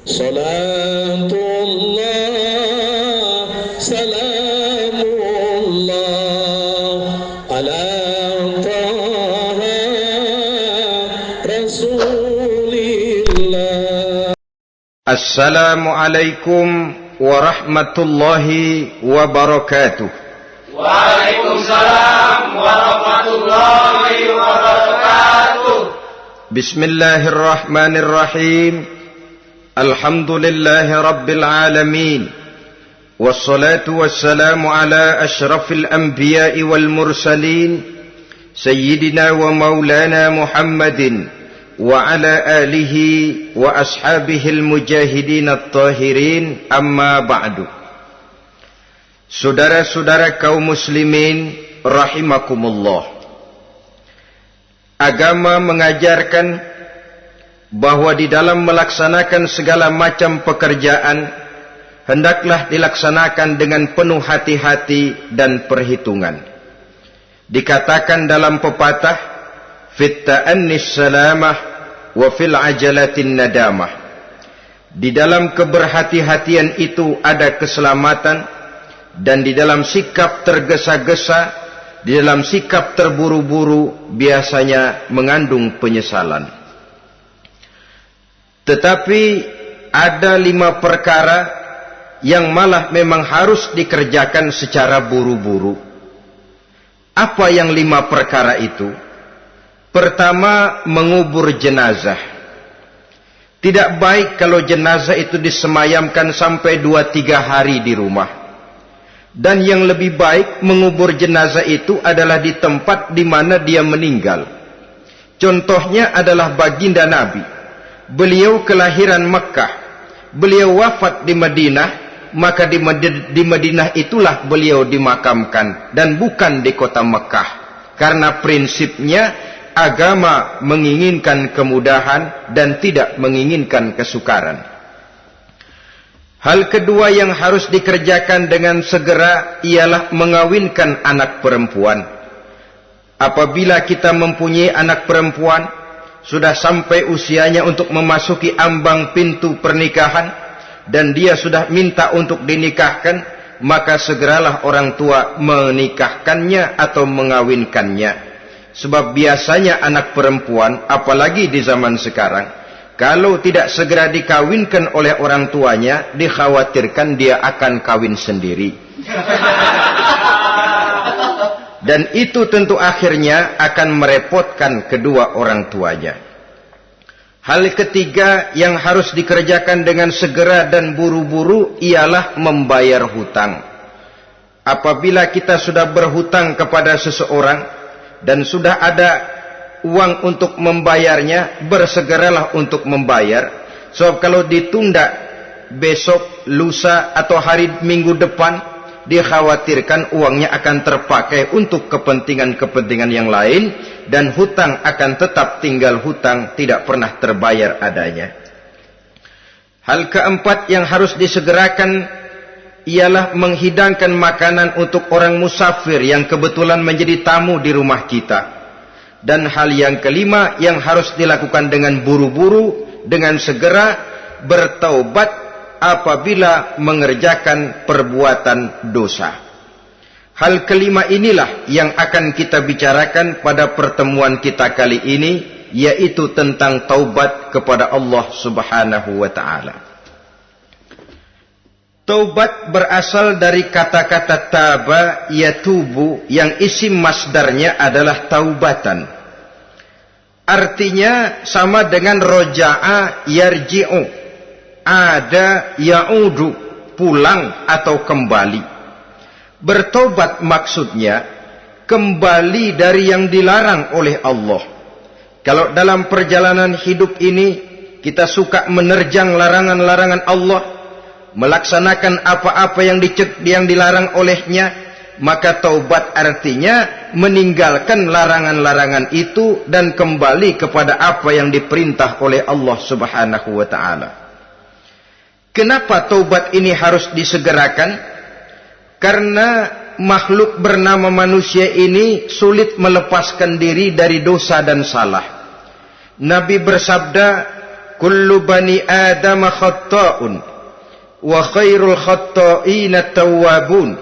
Salatullah, salamullah ala taha rasulillah. Assalamualaikum warahmatullahi wabarakatuh. Waalaikumsalam warahmatullahi wabarakatuh. Bismillahirrahmanirrahim. Alhamdulillahi rabbil alamin. Wassalatu wassalamu ala ashrafil anbiya'i wal mursalin, sayyidina wa maulana Muhammadin wa ala alihi wa ashabihil mujahidin at-tahirin, amma ba'du. Saudara-saudara kaum muslimin rahimakumullah, agama mengajarkan bahwa di dalam melaksanakan segala macam pekerjaan hendaklah dilaksanakan dengan penuh hati-hati dan perhitungan. Dikatakan dalam pepatah, fit ta'annis salamah wa fil ajalatin nadamah. Di dalam keberhati-hatian itu ada keselamatan, dan di dalam sikap tergesa-gesa, di dalam sikap terburu-buru biasanya mengandung penyesalan. Tetapi ada 5 perkara yang malah memang harus dikerjakan secara buru-buru. Apa yang 5 perkara itu? Pertama, mengubur jenazah. Tidak baik kalau jenazah itu disemayamkan sampai 2-3 hari di rumah. Dan yang lebih baik mengubur jenazah itu adalah di tempat di mana dia meninggal. Contohnya adalah baginda Nabi. Beliau kelahiran Mekah, beliau wafat di Madinah, maka di Madinah itulah beliau dimakamkan dan bukan di kota Mekah. Karena prinsipnya agama menginginkan kemudahan dan tidak menginginkan kesukaran. Hal kedua yang harus dikerjakan dengan segera ialah mengawinkan anak perempuan. Apabila kita mempunyai anak perempuan, sudah sampai usianya untuk memasuki ambang pintu pernikahan, dan dia sudah minta untuk dinikahkan, maka segeralah orang tua menikahkannya atau mengawinkannya. Sebab biasanya anak perempuan, apalagi di zaman sekarang, kalau tidak segera dikawinkan oleh orang tuanya, dikhawatirkan dia akan kawin sendiri. Dan itu tentu akhirnya akan merepotkan kedua orang tuanya. Hal ketiga yang harus dikerjakan dengan segera dan buru-buru ialah membayar hutang. Apabila kita sudah berhutang kepada seseorang dan sudah ada uang untuk membayarnya, bersegeralah untuk membayar. Sebab kalau ditunda besok, lusa atau hari minggu depan, dikhawatirkan uangnya akan terpakai untuk kepentingan-kepentingan yang lain, dan hutang akan tetap tinggal hutang, tidak pernah terbayar adanya. Hal keempat yang harus disegerakan ialah menghidangkan makanan untuk orang musafir yang kebetulan menjadi tamu di rumah kita. Dan hal yang kelima yang harus dilakukan dengan buru-buru, dengan segera, bertaubat apabila mengerjakan perbuatan dosa. Hal kelima inilah yang akan kita bicarakan pada pertemuan kita kali ini, yaitu tentang taubat kepada Allah Subhanahu wa ta'ala. Taubat berasal dari kata-kata taba yatubu, yang isim masdarnya adalah taubatan. Artinya sama dengan roja'a yarji'u, ada ya'udu, pulang atau kembali. Bertobat maksudnya kembali dari yang dilarang oleh Allah. Kalau dalam perjalanan hidup ini kita suka menerjang larangan-larangan Allah, melaksanakan apa-apa yang dilarang olehnya, maka taubat artinya meninggalkan larangan-larangan itu dan kembali kepada apa yang diperintah oleh Allah Subhanahu wa ta'ala. Kenapa taubat ini harus disegerakan? Karena makhluk bernama manusia ini sulit melepaskan diri dari dosa dan salah. Nabi bersabda, kullu bani Adam khatta'un wa khairul khatta'ina tawwabun.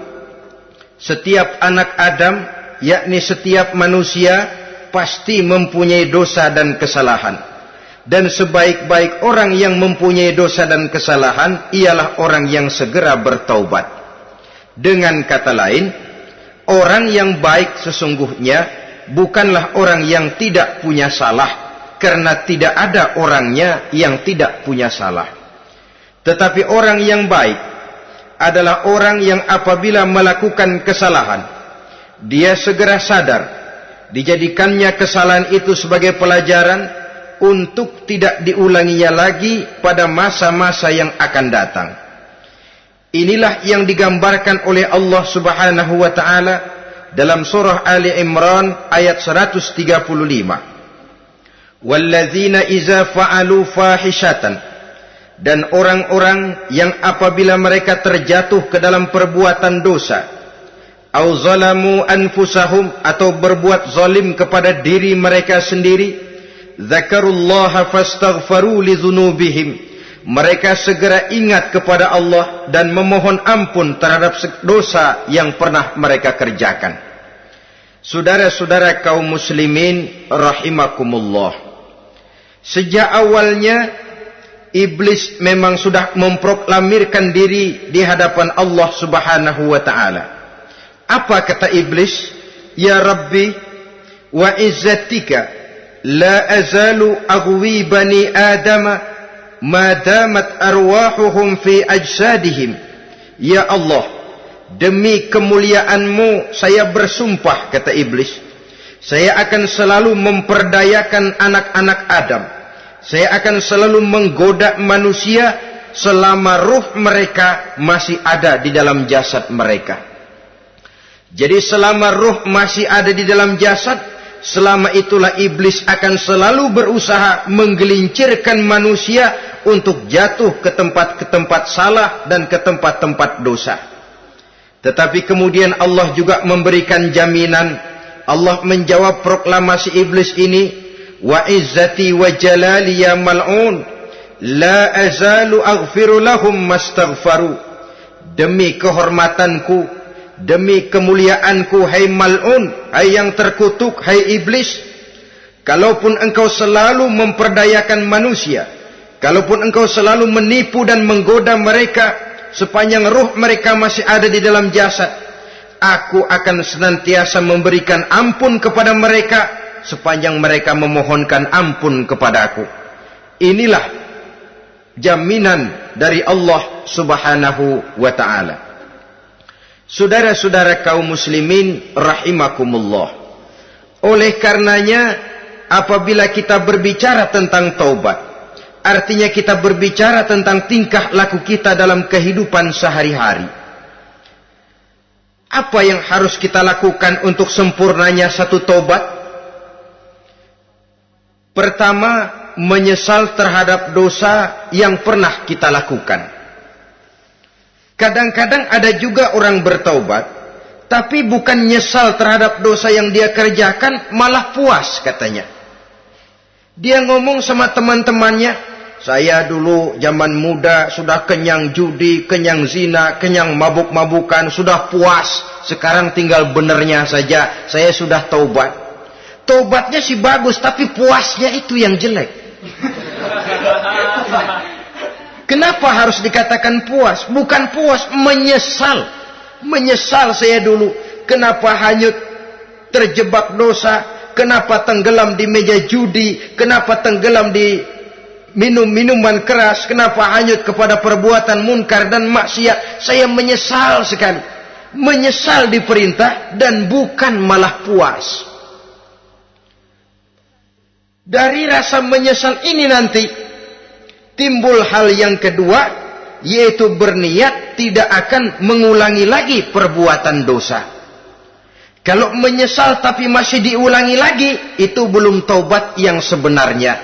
Setiap anak Adam, yakni setiap manusia, pasti mempunyai dosa dan kesalahan. Dan sebaik-baik orang yang mempunyai dosa dan kesalahan ialah orang yang segera bertaubat. Dengan kata lain, orang yang baik sesungguhnya bukanlah orang yang tidak punya salah, karena tidak ada orangnya yang tidak punya salah. Tetapi orang yang baik adalah orang yang apabila melakukan kesalahan, dia segera sadar, dijadikannya kesalahan itu sebagai pelajaran untuk tidak diulanginya lagi pada masa-masa yang akan datang. Inilah yang digambarkan oleh Allah Subhanahu wa taala dalam surah Ali Imran ayat 135. Walladzina iza fa'alu fahishatan, dan orang-orang yang apabila mereka terjatuh ke dalam perbuatan dosa, au zalamu anfusahum, atau berbuat zalim kepada diri mereka sendiri, dzakarullaha fastaghfaru lidzunubihim, mereka segera ingat kepada Allah dan memohon ampun terhadap dosa yang pernah mereka kerjakan. Saudara-saudara kaum muslimin rahimakumullah, sejak awalnya iblis memang sudah memproklamirkan diri di hadapan Allah Subhanahu wa taala. Apa kata iblis? Ya Rabbi wa izzatika la azalu aghwi bani Adama ma damat arwahuhum fi ajsadihim. Ya Allah, demi kemuliaan-Mu saya bersumpah, kata iblis, saya akan selalu memperdayakan anak-anak Adam. Saya akan selalu menggoda manusia selama ruh mereka masih ada di dalam jasad mereka. Jadi selama ruh masih ada di dalam jasad, selama itulah iblis akan selalu berusaha menggelincirkan manusia untuk jatuh ke tempat salah dan ke tempat-tempat dosa. Tetapi kemudian Allah juga memberikan jaminan. Allah menjawab proklamasi iblis ini, wa izzati wa jalali ya mal'un la azalu aghfiru lahum mastaghfaru. Demi kehormatanku, demi kemuliaanku, hai mal'un, hai yang terkutuk, hai iblis, kalaupun engkau selalu memperdayakan manusia, kalaupun engkau selalu menipu dan menggoda mereka sepanjang ruh mereka masih ada di dalam jasad, aku akan senantiasa memberikan ampun kepada mereka sepanjang mereka memohonkan ampun kepadaku. Inilah jaminan dari Allah Subhanahu wa ta'ala. Saudara-saudara kaum muslimin rahimakumullah, oleh karenanya apabila kita berbicara tentang taubat, artinya kita berbicara tentang tingkah laku kita dalam kehidupan sehari-hari. Apa yang harus kita lakukan untuk sempurnanya satu taubat? Pertama, menyesal terhadap dosa yang pernah kita lakukan. Kadang-kadang ada juga orang bertaubat, tapi bukan nyesal terhadap dosa yang dia kerjakan, malah puas katanya. Dia ngomong sama teman-temannya, saya dulu zaman muda sudah kenyang judi, kenyang zina, kenyang mabuk-mabukan, sudah puas. Sekarang tinggal benernya saja, saya sudah taubat. Taubatnya sih bagus, tapi puasnya itu yang jelek. Kenapa harus dikatakan puas? Bukan puas, menyesal. Menyesal saya dulu. Kenapa hanyut terjebak dosa? Kenapa tenggelam di meja judi? Kenapa tenggelam di minum-minuman keras? Kenapa hanyut kepada perbuatan munkar dan maksiat? Saya menyesal sekali. Menyesal diperintah dan bukan malah puas. Dari rasa menyesal ini nanti timbul hal yang kedua, yaitu berniat tidak akan mengulangi lagi perbuatan dosa. Kalau menyesal tapi masih diulangi lagi, itu belum taubat yang sebenarnya.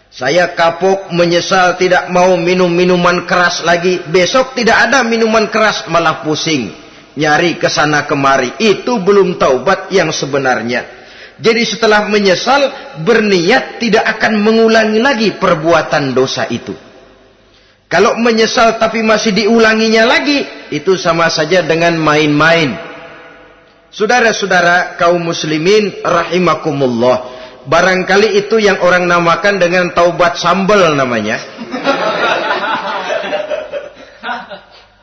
Saya kapok, menyesal, tidak mau minum minuman keras lagi. Besok tidak ada minuman keras, malah pusing, nyari kesana kemari. Itu belum taubat yang sebenarnya. Jadi setelah menyesal, berniat tidak akan mengulangi lagi perbuatan dosa itu. Kalau menyesal tapi masih diulanginya lagi, itu sama saja dengan main-main. Saudara-saudara kaum muslimin rahimakumullah, barangkali itu yang orang namakan dengan taubat sambal namanya.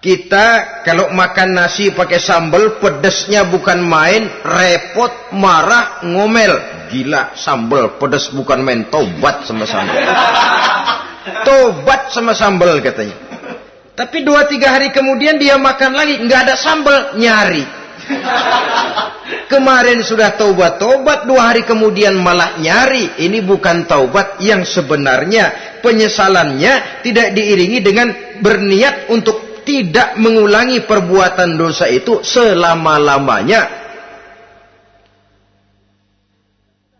Kita kalau makan nasi pakai sambal, pedesnya bukan main, repot, marah, ngomel. Gila, sambal pedes bukan main, taubat sama sambal. Tobat sama sambal katanya. Tapi 2-3 hari kemudian dia makan lagi, nggak ada sambal, nyari. Kemarin sudah taubat, 2 hari kemudian malah nyari. Ini bukan taubat yang sebenarnya. Penyesalannya tidak diiringi dengan berniat untuk tidak mengulangi perbuatan dosa itu selama-lamanya.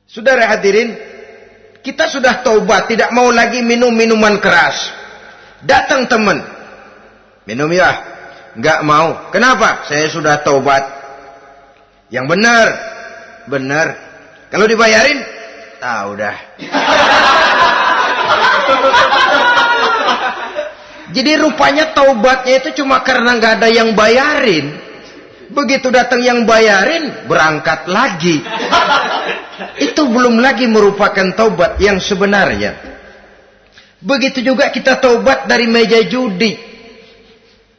Saudara hadirin, kita sudah taubat, tidak mau lagi minum minuman keras. Datang teman, minum ya? Enggak mau. Kenapa? Saya sudah taubat. Yang benar, benar. Kalau dibayarin, udah. Jadi rupanya taubatnya itu cuma karena nggak ada yang bayarin. Begitu datang yang bayarin, berangkat lagi. Itu belum lagi merupakan taubat yang sebenarnya. Begitu juga kita taubat dari meja judi.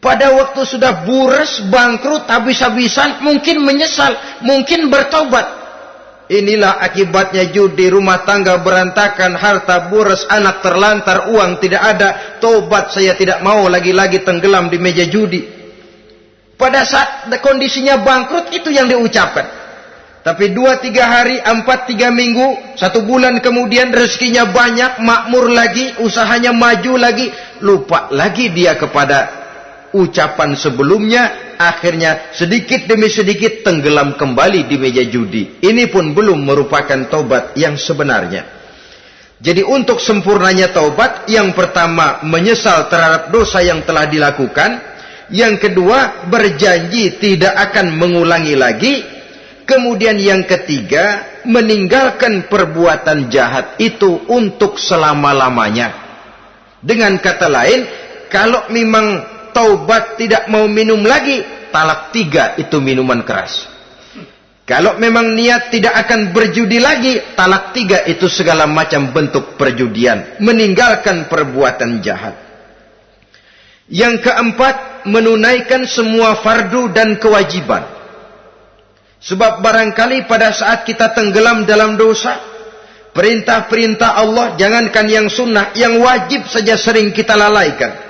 Pada waktu sudah buras, bangkrut, habis-habisan, mungkin menyesal, mungkin bertaubat. Inilah akibatnya judi, rumah tangga berantakan, harta buras, anak terlantar, uang tidak ada. Taubat, saya tidak mau lagi-lagi tenggelam di meja judi. Pada saat kondisinya bangkrut, itu yang diucapkan. Tapi 2-3 hari, 4-3 minggu, 1 bulan kemudian rezekinya banyak, makmur lagi, usahanya maju lagi, lupa lagi dia kepada ucapan sebelumnya, akhirnya sedikit demi sedikit tenggelam kembali di meja judi. Ini pun belum merupakan taubat yang sebenarnya. Jadi untuk sempurnanya taubat, yang pertama menyesal terhadap dosa yang telah dilakukan, yang kedua berjanji tidak akan mengulangi lagi, kemudian yang ketiga meninggalkan perbuatan jahat itu untuk selama-lamanya. Dengan kata lain, kalau memang taubat tidak mau minum lagi, talak 3 itu minuman keras. Kalau memang niat tidak akan berjudi lagi, talak 3 itu segala macam bentuk perjudian, meninggalkan perbuatan jahat. Yang keempat, menunaikan semua fardu dan kewajiban. Sebab barangkali pada saat kita tenggelam dalam dosa, perintah-perintah Allah, jangankan yang sunnah, yang wajib saja sering kita lalaikan.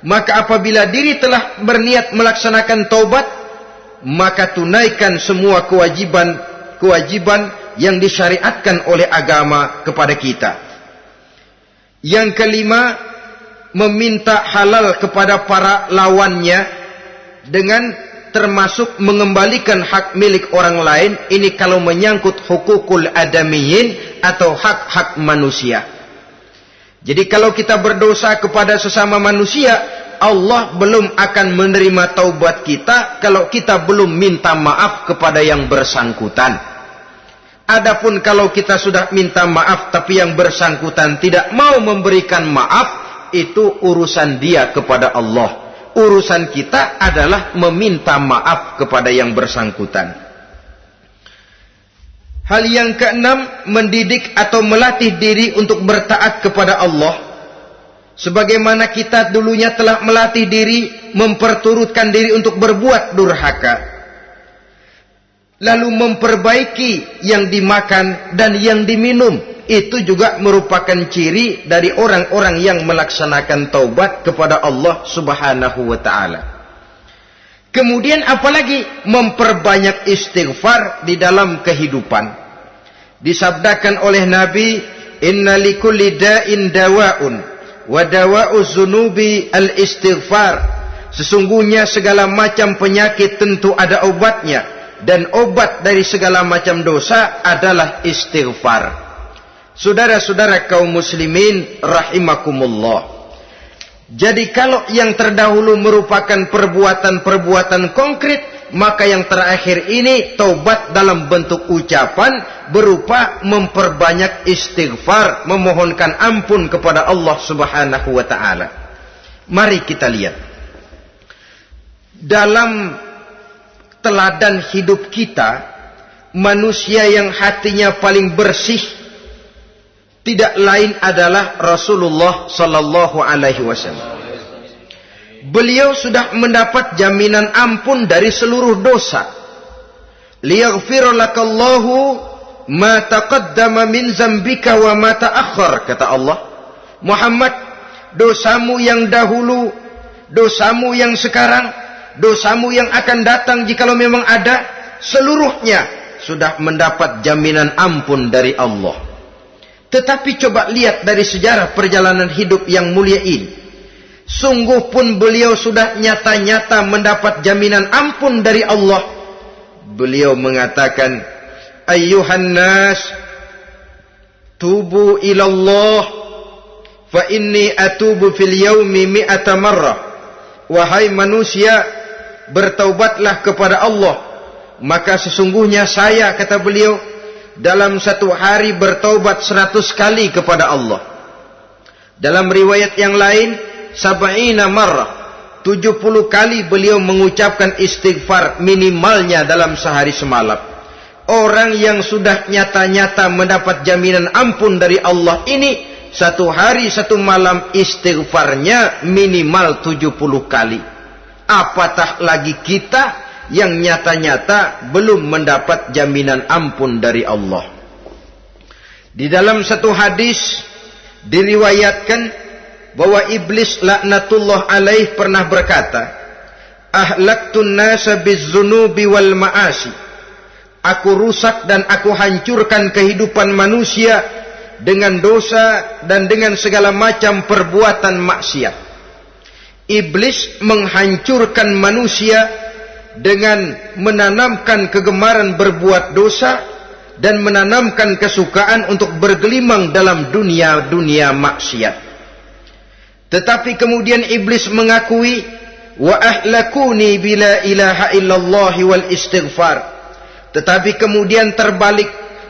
Maka apabila diri telah berniat melaksanakan taubat, maka tunaikan semua kewajiban yang disyariatkan oleh agama kepada kita. Yang kelima, meminta halal kepada para lawannya dengan termasuk mengembalikan hak milik orang lain. Ini kalau menyangkut hukukul adamiyin atau hak-hak manusia. Jadi kalau kita berdosa kepada sesama manusia, Allah belum akan menerima taubat kita kalau kita belum minta maaf kepada yang bersangkutan. Adapun kalau kita sudah minta maaf tapi yang bersangkutan tidak mau memberikan maaf, itu urusan dia kepada Allah. Urusan kita adalah meminta maaf kepada yang bersangkutan. Hal yang keenam, mendidik atau melatih diri untuk bertaat kepada Allah. Sebagaimana kita dulunya telah melatih diri, memperturutkan diri untuk berbuat durhaka. Lalu memperbaiki yang dimakan dan yang diminum. Itu juga merupakan ciri dari orang-orang yang melaksanakan taubat kepada Allah Subhanahu wa ta'ala. Kemudian apalagi memperbanyak istighfar di dalam kehidupan. Disabdakan oleh Nabi, inna likulli da'in dawa'un wa dawa'u zunubi al-istighfar. Sesungguhnya segala macam penyakit tentu ada obatnya, dan obat dari segala macam dosa adalah istighfar. Saudara-saudara kaum muslimin rahimakumullah. Jadi kalau yang terdahulu merupakan perbuatan-perbuatan konkret, maka yang terakhir ini taubat dalam bentuk ucapan berupa memperbanyak istighfar, memohonkan ampun kepada Allah Subhanahu wa taala. Mari kita lihat dalam teladan hidup kita, manusia yang hatinya paling bersih tidak lain adalah Rasulullah sallallahu alaihi wasallam. Beliau sudah mendapat jaminan ampun dari seluruh dosa. Liyaghfir lakallahu ma taqaddama min zambika wa ma ta'akhkhar, kata Allah. Muhammad, dosamu yang dahulu, dosamu yang sekarang, dosamu yang akan datang jikalau memang ada, seluruhnya sudah mendapat jaminan ampun dari Allah. Tetapi coba lihat dari sejarah perjalanan hidup yang mulia ini. Sungguh pun beliau sudah nyata-nyata mendapat jaminan ampun dari Allah. Beliau mengatakan, ayyuhan nas, tubu ilallah, fa inni atubu fil yaumi mi'ata marrah. Wahai manusia, bertaubatlah kepada Allah, maka sesungguhnya saya, kata beliau, dalam satu hari bertaubat 100 kali kepada Allah. Dalam riwayat yang lain, sab'ina marrah, 70 kali beliau mengucapkan istighfar minimalnya dalam sehari semalam. Orang yang sudah nyata-nyata mendapat jaminan ampun dari Allah ini, satu hari satu malam istighfarnya minimal 70 kali. Apatah lagi kita yang nyata-nyata belum mendapat jaminan ampun dari Allah. Di dalam satu hadis diriwayatkan bahwa iblis laknatullah alaih pernah berkata, ahlaktun nasa bizzunubi wal ma'asi. Aku rusak dan aku hancurkan kehidupan manusia dengan dosa dan dengan segala macam perbuatan maksiat. Iblis menghancurkan manusia dengan menanamkan kegemaran berbuat dosa dan menanamkan kesukaan untuk bergelimang dalam dunia maksiat. Tetapi kemudian iblis mengakui, wa ahlakuni bila ilaha illallah wal istighfar. Tetapi kemudian terbalik,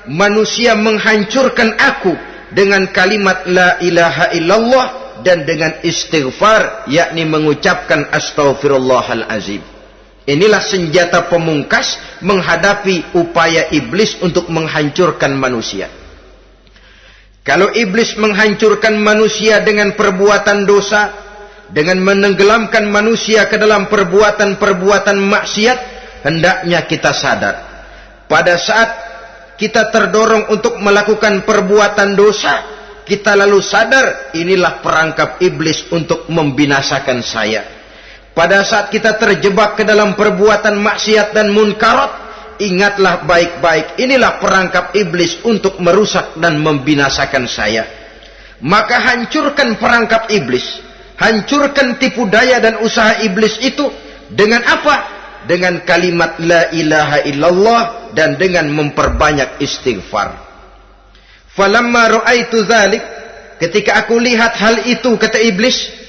manusia menghancurkan aku dengan kalimat la ilaha illallah dan dengan istighfar, yakni mengucapkan astaghfirullahal azim. Inilah senjata pemungkas menghadapi upaya iblis untuk menghancurkan manusia. Kalau iblis menghancurkan manusia dengan perbuatan dosa, dengan menenggelamkan manusia ke dalam perbuatan-perbuatan maksiat, hendaknya kita sadar. Pada saat kita terdorong untuk melakukan perbuatan dosa, kita lalu sadar, inilah perangkap iblis untuk membinasakan saya. Pada saat kita terjebak ke dalam perbuatan maksiat dan munkarat, ingatlah baik-baik, inilah perangkap iblis untuk merusak dan membinasakan saya. Maka hancurkan perangkap iblis, hancurkan tipu daya dan usaha iblis itu dengan apa? Dengan kalimat la ilaha illallah dan dengan memperbanyak istighfar. Falamma ra'aitu dzalik, ketika aku lihat hal itu, kata iblis,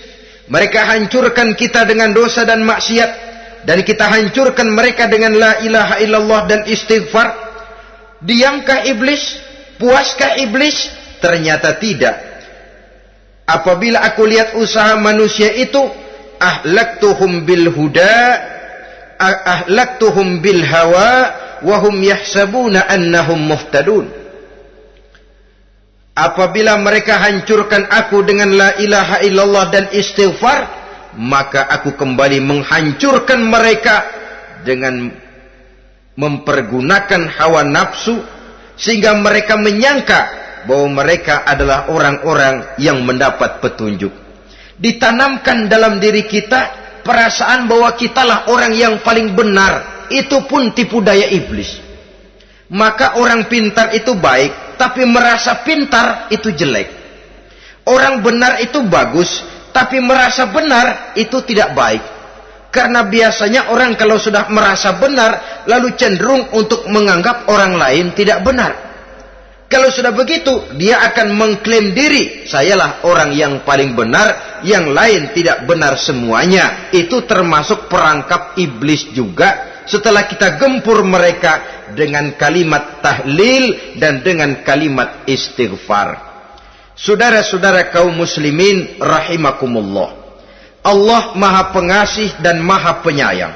mereka hancurkan kita dengan dosa dan maksiat, dan kita hancurkan mereka dengan la ilaha illallah dan istighfar. Diamkah iblis? Puaskah iblis? Ternyata tidak. Apabila aku lihat usaha manusia itu, ahlaktuhum bil huda, ahlaktuhum bil hawa, wahum yahsabuna annahum muhtadun. Apabila mereka hancurkan aku dengan la ilaha illallah dan istighfar, maka aku kembali menghancurkan mereka dengan mempergunakan hawa nafsu, sehingga mereka menyangka bahwa mereka adalah orang-orang yang mendapat petunjuk. Ditanamkan dalam diri kita perasaan bahwa kitalah orang yang paling benar. Itu pun tipu daya iblis. Maka orang pintar itu baik, tapi merasa pintar itu jelek. Orang benar itu bagus, tapi merasa benar itu tidak baik. Karena biasanya orang kalau sudah merasa benar, lalu cenderung untuk menganggap orang lain tidak benar. Kalau sudah begitu, dia akan mengklaim diri, sayalah orang yang paling benar, yang lain tidak benar semuanya. Itu termasuk perangkap iblis juga setelah kita gempur mereka dengan kalimat tahlil dan dengan kalimat istighfar. Saudara-saudara kaum muslimin rahimakumullah, Allah Maha Pengasih dan Maha Penyayang.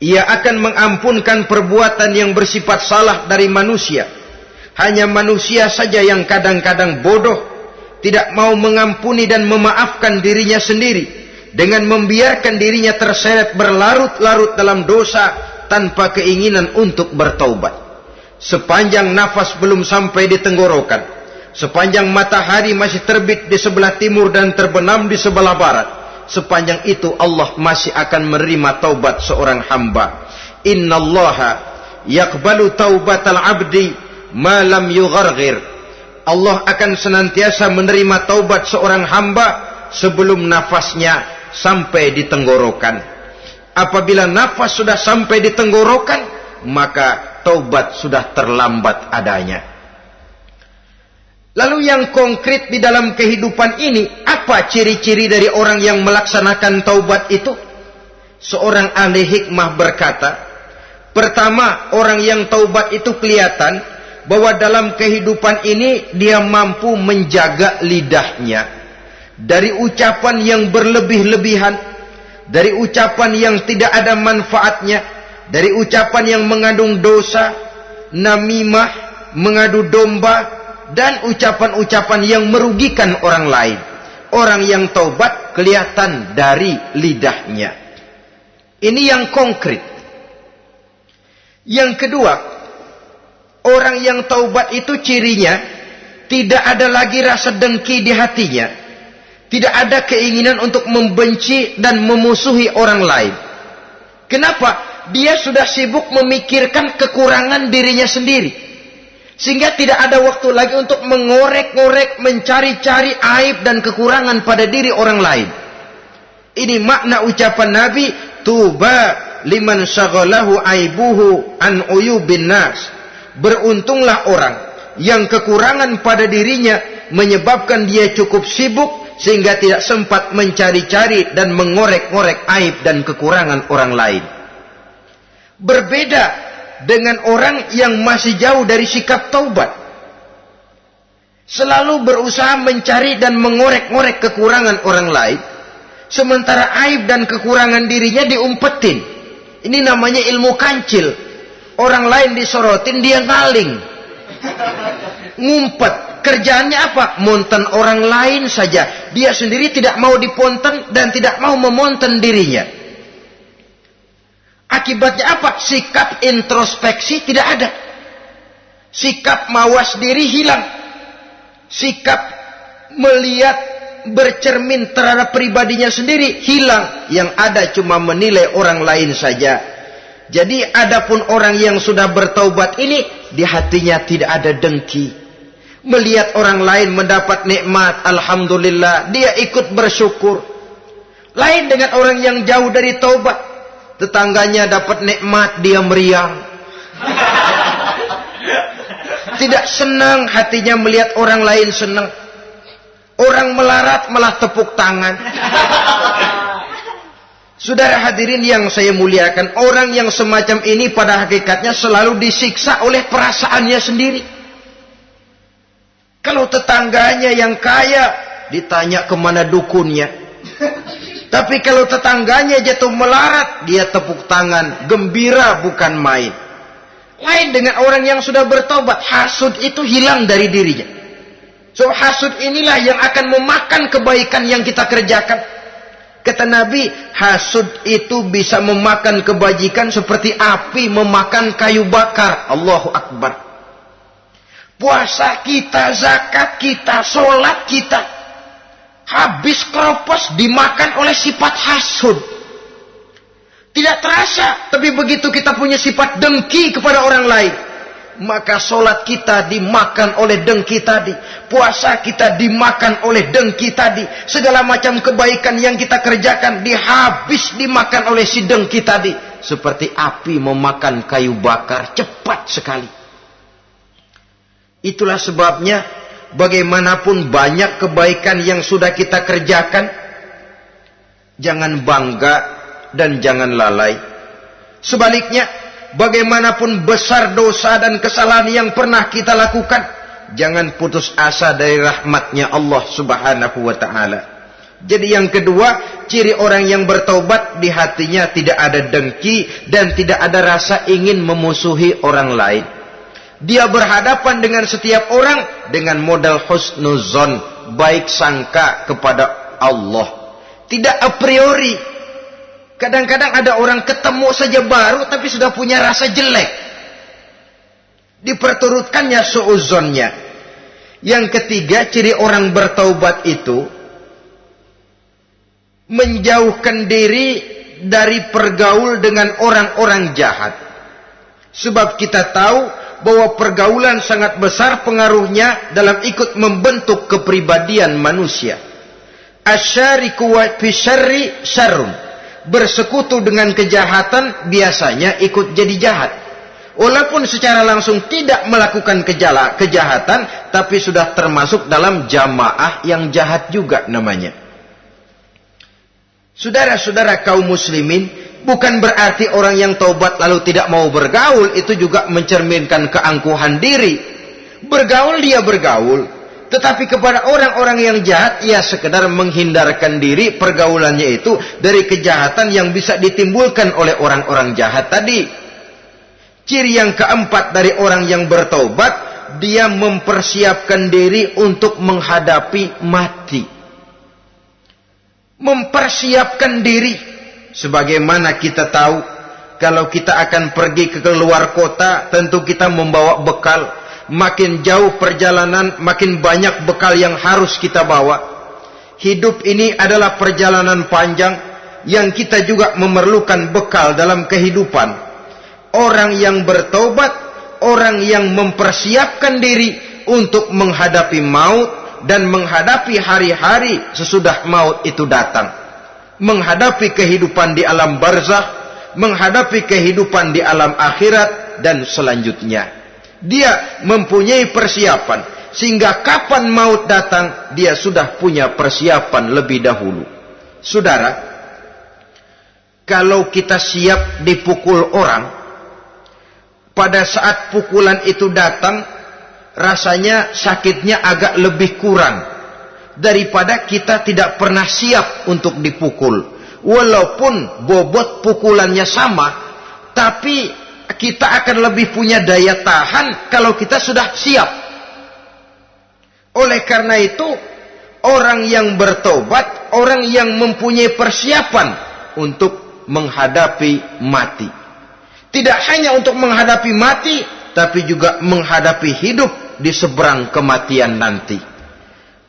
Ia akan mengampunkan perbuatan yang bersifat salah dari manusia. Hanya manusia saja yang kadang-kadang bodoh, tidak mau mengampuni dan memaafkan dirinya sendiri, dengan membiarkan dirinya terseret berlarut-larut dalam dosa tanpa keinginan untuk bertaubat. Sepanjang nafas belum sampai di tenggorokan, sepanjang matahari masih terbit di sebelah timur dan terbenam di sebelah barat, sepanjang itu Allah masih akan menerima taubat seorang hamba. Innallaha yaqbalu taubatal abdi ma lam yugharghir. Allah akan senantiasa menerima taubat seorang hamba sebelum nafasnya sampai di tenggorokan. Apabila nafas sudah sampai di tenggorokan, maka taubat sudah terlambat adanya. Lalu yang konkret di dalam kehidupan ini, apa ciri-ciri dari orang yang melaksanakan taubat itu? Seorang ahli hikmah berkata, pertama, orang yang taubat itu kelihatan bahwa dalam kehidupan ini dia mampu menjaga lidahnya dari ucapan yang berlebih-lebihan, dari ucapan yang tidak ada manfaatnya, dari ucapan yang mengandung dosa, namimah, mengadu domba, dan ucapan-ucapan yang merugikan orang lain. Orang yang taubat kelihatan dari lidahnya. Ini yang konkret. Yang kedua, orang yang taubat itu cirinya tidak ada lagi rasa dengki di hatinya. Tidak ada keinginan untuk membenci dan memusuhi orang lain. Kenapa? Dia sudah sibuk memikirkan kekurangan dirinya sendiri, sehingga tidak ada waktu lagi untuk mengorek-ngorek, mencari-cari aib dan kekurangan pada diri orang lain. Ini makna ucapan Nabi, tuba liman syaghalahu aibuhu an uyubin nas. Beruntunglah orang yang kekurangan pada dirinya menyebabkan dia cukup sibuk sehingga tidak sempat mencari-cari dan mengorek-ngorek aib dan kekurangan orang lain. Berbeda dengan orang yang masih jauh dari sikap taubat, selalu berusaha mencari dan mengorek-ngorek kekurangan orang lain, sementara aib dan kekurangan dirinya diumpetin. Ini namanya ilmu kancil. Orang lain disorotin, dia ngaling, ngumpet. Kerjaannya apa? Monten orang lain saja. Dia sendiri tidak mau diponten dan tidak mau memonten dirinya. Akibatnya apa? Sikap introspeksi tidak ada. Sikap mawas diri hilang. Sikap melihat, bercermin terhadap pribadinya sendiri hilang. Yang ada cuma menilai orang lain saja. Jadi adapun orang yang sudah bertaubat ini, di hatinya tidak ada dengki. Melihat orang lain mendapat nikmat, alhamdulillah, dia ikut bersyukur. Lain dengan orang yang jauh dari taubat. Tetangganya dapat nikmat, dia meriang. Tidak senang hatinya melihat orang lain senang. Orang melarat malah tepuk tangan. Saudara hadirin yang saya muliakan, orang yang semacam ini pada hakikatnya selalu disiksa oleh perasaannya sendiri. Kalau tetangganya yang kaya, ditanya kemana dukunnya. Tapi kalau tetangganya jatuh melarat, dia tepuk tangan, gembira bukan main. Lain dengan orang yang sudah bertobat, hasud itu hilang dari dirinya. So hasud inilah yang akan memakan kebaikan yang kita kerjakan. Kata Nabi, hasud itu bisa memakan kebajikan seperti api memakan kayu bakar. Allahu Akbar. Puasa kita, zakat kita, sholat kita, habis keropos dimakan oleh sifat hasud. Tidak terasa, tapi begitu kita punya sifat dengki kepada orang lain, maka sholat kita dimakan oleh dengki tadi, puasa kita dimakan oleh dengki tadi, segala macam kebaikan yang kita kerjakan dimakan oleh si dengki tadi, seperti api memakan kayu bakar, cepat sekali. Itulah sebabnya bagaimanapun banyak kebaikan yang sudah kita kerjakan, jangan bangga dan jangan lalai. Sebaliknya, bagaimanapun besar dosa dan kesalahan yang pernah kita lakukan, jangan putus asa dari rahmatnya Allah Subhanahu wa ta'ala. Jadi yang kedua, ciri orang yang bertaubat, di hatinya tidak ada dengki dan tidak ada rasa ingin memusuhi orang lain. Dia berhadapan dengan setiap orang dengan modal husnuzon, baik sangka kepada Allah. Tidak a priori. Kadang-kadang ada orang ketemu saja baru tapi sudah punya rasa jelek. Diperturutkannya suuzonnya. Yang ketiga, ciri orang bertaubat itu menjauhkan diri dari pergaul dengan orang-orang jahat. Sebab kita tahu bahwa pergaulan sangat besar pengaruhnya dalam ikut membentuk kepribadian manusia. Asyariku wa fi syarri syarrun. Bersekutu dengan kejahatan biasanya ikut jadi jahat. Walaupun secara langsung tidak melakukan kejahatan, tapi sudah termasuk dalam jamaah yang jahat juga namanya. Saudara-saudara kaum muslimin, bukan berarti orang yang taubat lalu tidak mau bergaul itu juga mencerminkan keangkuhan diri. Bergaul dia bergaul, tetapi kepada orang-orang yang jahat ia sekedar menghindarkan diri pergaulannya itu dari kejahatan yang bisa ditimbulkan oleh orang-orang jahat tadi. Ciri yang keempat dari orang yang bertaubat, dia mempersiapkan diri untuk menghadapi mati. Mempersiapkan diri. Sebagaimana kita tahu, kalau kita akan pergi ke luar kota, tentu kita membawa bekal. Makin jauh perjalanan, makin banyak bekal yang harus kita bawa. Hidup ini adalah perjalanan panjang yang kita juga memerlukan bekal dalam kehidupan. Orang yang bertaubat, orang yang mempersiapkan diri untuk menghadapi maut dan menghadapi hari-hari sesudah maut itu datang. Menghadapi kehidupan di alam barzakh, menghadapi kehidupan di alam akhirat dan selanjutnya. Dia mempunyai persiapan sehingga kapan maut datang dia sudah punya persiapan lebih dahulu. Saudara, kalau kita siap dipukul orang, pada saat pukulan itu datang, rasanya sakitnya agak lebih kurang daripada kita tidak pernah siap untuk dipukul. Walaupun bobot pukulannya sama, tapi kita akan lebih punya daya tahan kalau kita sudah siap. Oleh karena itu, orang yang bertobat, orang yang mempunyai persiapan untuk menghadapi mati. Tidak hanya untuk menghadapi mati, tapi juga menghadapi hidup di seberang kematian nanti.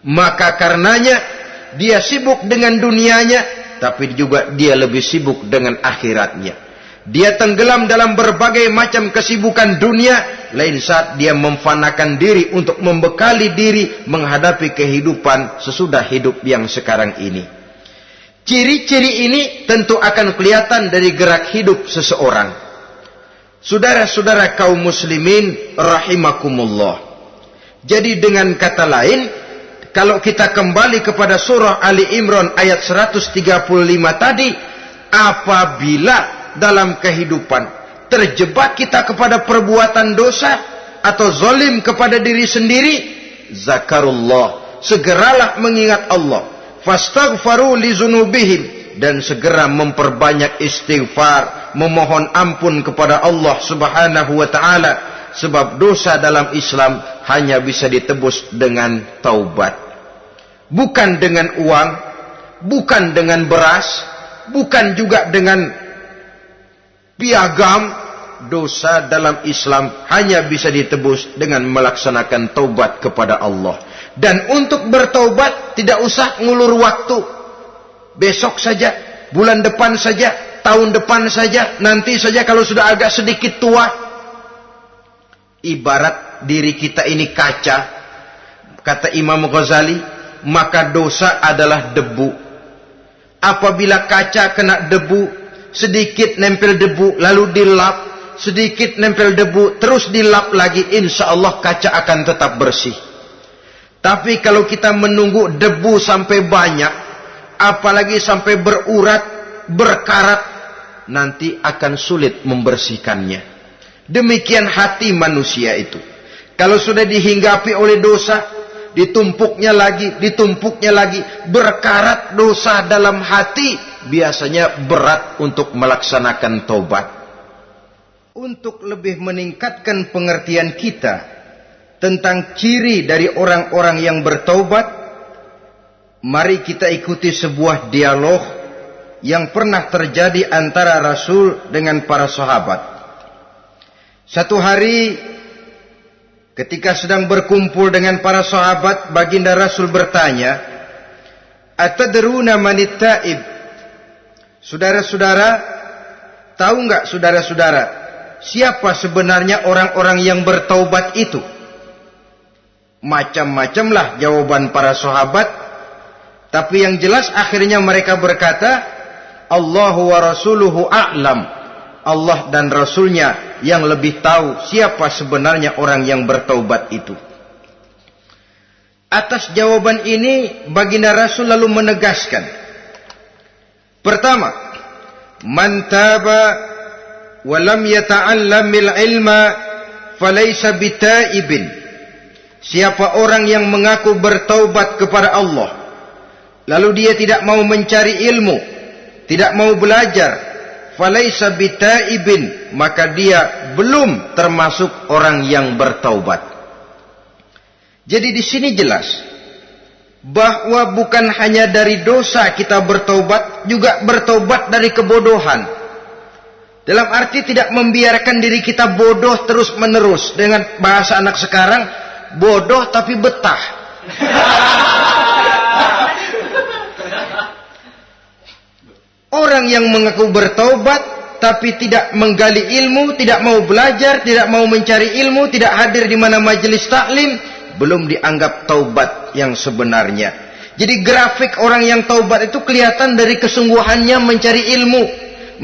Maka karenanya dia sibuk dengan dunianya, tapi juga dia lebih sibuk dengan akhiratnya. Dia tenggelam dalam berbagai macam kesibukan dunia, lain saat dia memfanakan diri untuk membekali diri menghadapi kehidupan sesudah hidup yang sekarang ini. Ciri-ciri ini tentu akan kelihatan dari gerak hidup seseorang. Saudara-saudara kaum muslimin rahimakumullah. Jadi dengan kata lain, kalau kita kembali kepada surah Ali Imran ayat 135 tadi, apabila dalam kehidupan terjebak kita kepada perbuatan dosa atau zalim kepada diri sendiri, zakarullah, segeralah mengingat Allah, fastaghfaru li dzunubihim, dan segera memperbanyak istighfar, memohon ampun kepada Allah Subhanahu wa ta'ala. Sebab dosa dalam Islam hanya bisa ditebus dengan taubat. Bukan dengan uang, bukan dengan beras, bukan juga dengan piagam. Dosa dalam Islam hanya bisa ditebus dengan melaksanakan taubat kepada Allah. Dan untuk bertaubat tidak usah ngulur waktu. Besok saja, bulan depan saja, tahun depan saja, nanti saja kalau sudah agak sedikit tua. Ibarat diri kita ini kaca, kata Imam Ghazali, maka dosa adalah debu. Apabila kaca kena debu, sedikit nempel debu, lalu dilap, sedikit nempel debu, terus dilap lagi, insya Allah kaca akan tetap bersih. Tapi kalau kita menunggu debu sampai banyak, apalagi sampai berurat, berkarat, nanti akan sulit membersihkannya. Demikian hati manusia itu. Kalau sudah dihinggapi oleh dosa, ditumpuknya lagi, berkarat dosa dalam hati, biasanya berat untuk melaksanakan taubat. Untuk lebih meningkatkan pengertian kita tentang ciri dari orang-orang yang bertaubat, mari kita ikuti sebuah dialog yang pernah terjadi antara Rasul dengan para sahabat. Satu hari ketika sedang berkumpul dengan para sahabat, baginda Rasul bertanya, "Atadruna manit taib?" Saudara-saudara, tahu enggak saudara-saudara, siapa sebenarnya orang-orang yang bertaubat itu? Macam-macamlah jawaban para sahabat, tapi yang jelas akhirnya mereka berkata, Allahu wa rasuluhu a'lam. Allah dan Rasulnya yang lebih tahu siapa sebenarnya orang yang bertaubat itu. Atas jawaban ini, baginda Rasul lalu menegaskan. Pertama, man taba wa lam yata'allamil ilma falaysa bitaibin. Siapa orang yang mengaku bertaubat kepada Allah, lalu dia tidak mau mencari ilmu, tidak mau belajar, falaysa bitaibin, maka dia belum termasuk orang yang bertaubat. Jadi di sini jelas bahwa bukan hanya dari dosa kita bertaubat, juga bertaubat dari kebodohan. Dalam arti tidak membiarkan diri kita bodoh terus menerus. Dengan bahasa anak sekarang, bodoh tapi betah. Orang yang mengaku bertaubat tapi tidak menggali ilmu, tidak mau belajar, tidak mau mencari ilmu, tidak hadir di mana majelis taklim, belum dianggap taubat yang sebenarnya. Jadi grafik orang yang taubat itu kelihatan dari kesungguhannya mencari ilmu,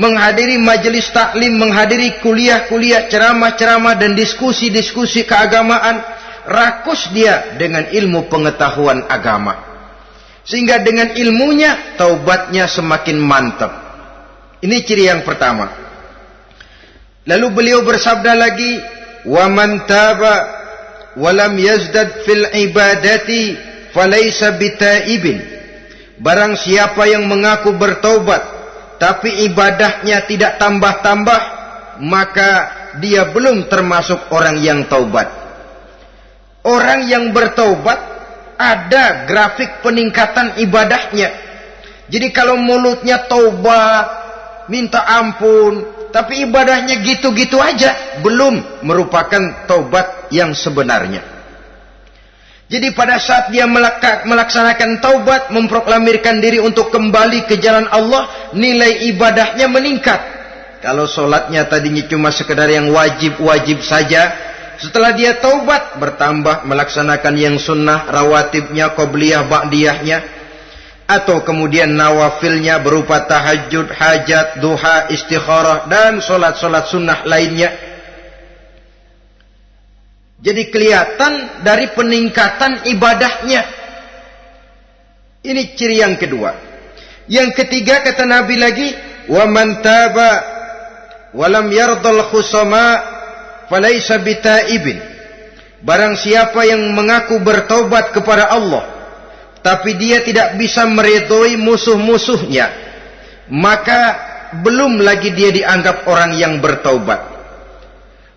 menghadiri majelis taklim, menghadiri kuliah-kuliah, ceramah-ceramah dan diskusi-diskusi keagamaan. Rakus dia dengan ilmu pengetahuan agama. Sehingga dengan ilmunya, taubatnya semakin mantap. Ini ciri yang pertama. Lalu beliau bersabda lagi, wa man taba wa lam yazdad fil ibadati falaysa bitaibin. Barang siapa yang mengaku bertaubat tapi ibadahnya tidak tambah-tambah, maka dia belum termasuk orang yang taubat. Orang yang bertaubat ada grafik peningkatan ibadahnya. Jadi kalau mulutnya taubat, minta ampun, tapi ibadahnya gitu-gitu aja, belum merupakan taubat yang sebenarnya. Jadi pada saat dia melaksanakan taubat, memproklamirkan diri untuk kembali ke jalan Allah, nilai ibadahnya meningkat. Kalau sholatnya tadinya cuma sekedar yang wajib-wajib saja, setelah dia taubat, bertambah melaksanakan yang sunnah, rawatibnya, qobliyah, ba'diyahnya, atau kemudian nawafilnya berupa tahajud, hajat, duha, istikharah, dan solat-solat sunnah lainnya. Jadi kelihatan dari peningkatan ibadahnya. Ini ciri yang kedua. Yang ketiga kata Nabi lagi, wa man taba wa lam yardal khusama falaysa bitaibin. Barang siapa yang mengaku bertaubat kepada Allah tapi dia tidak bisa meridhoi musuh-musuhnya, maka belum lagi dia dianggap orang yang bertaubat.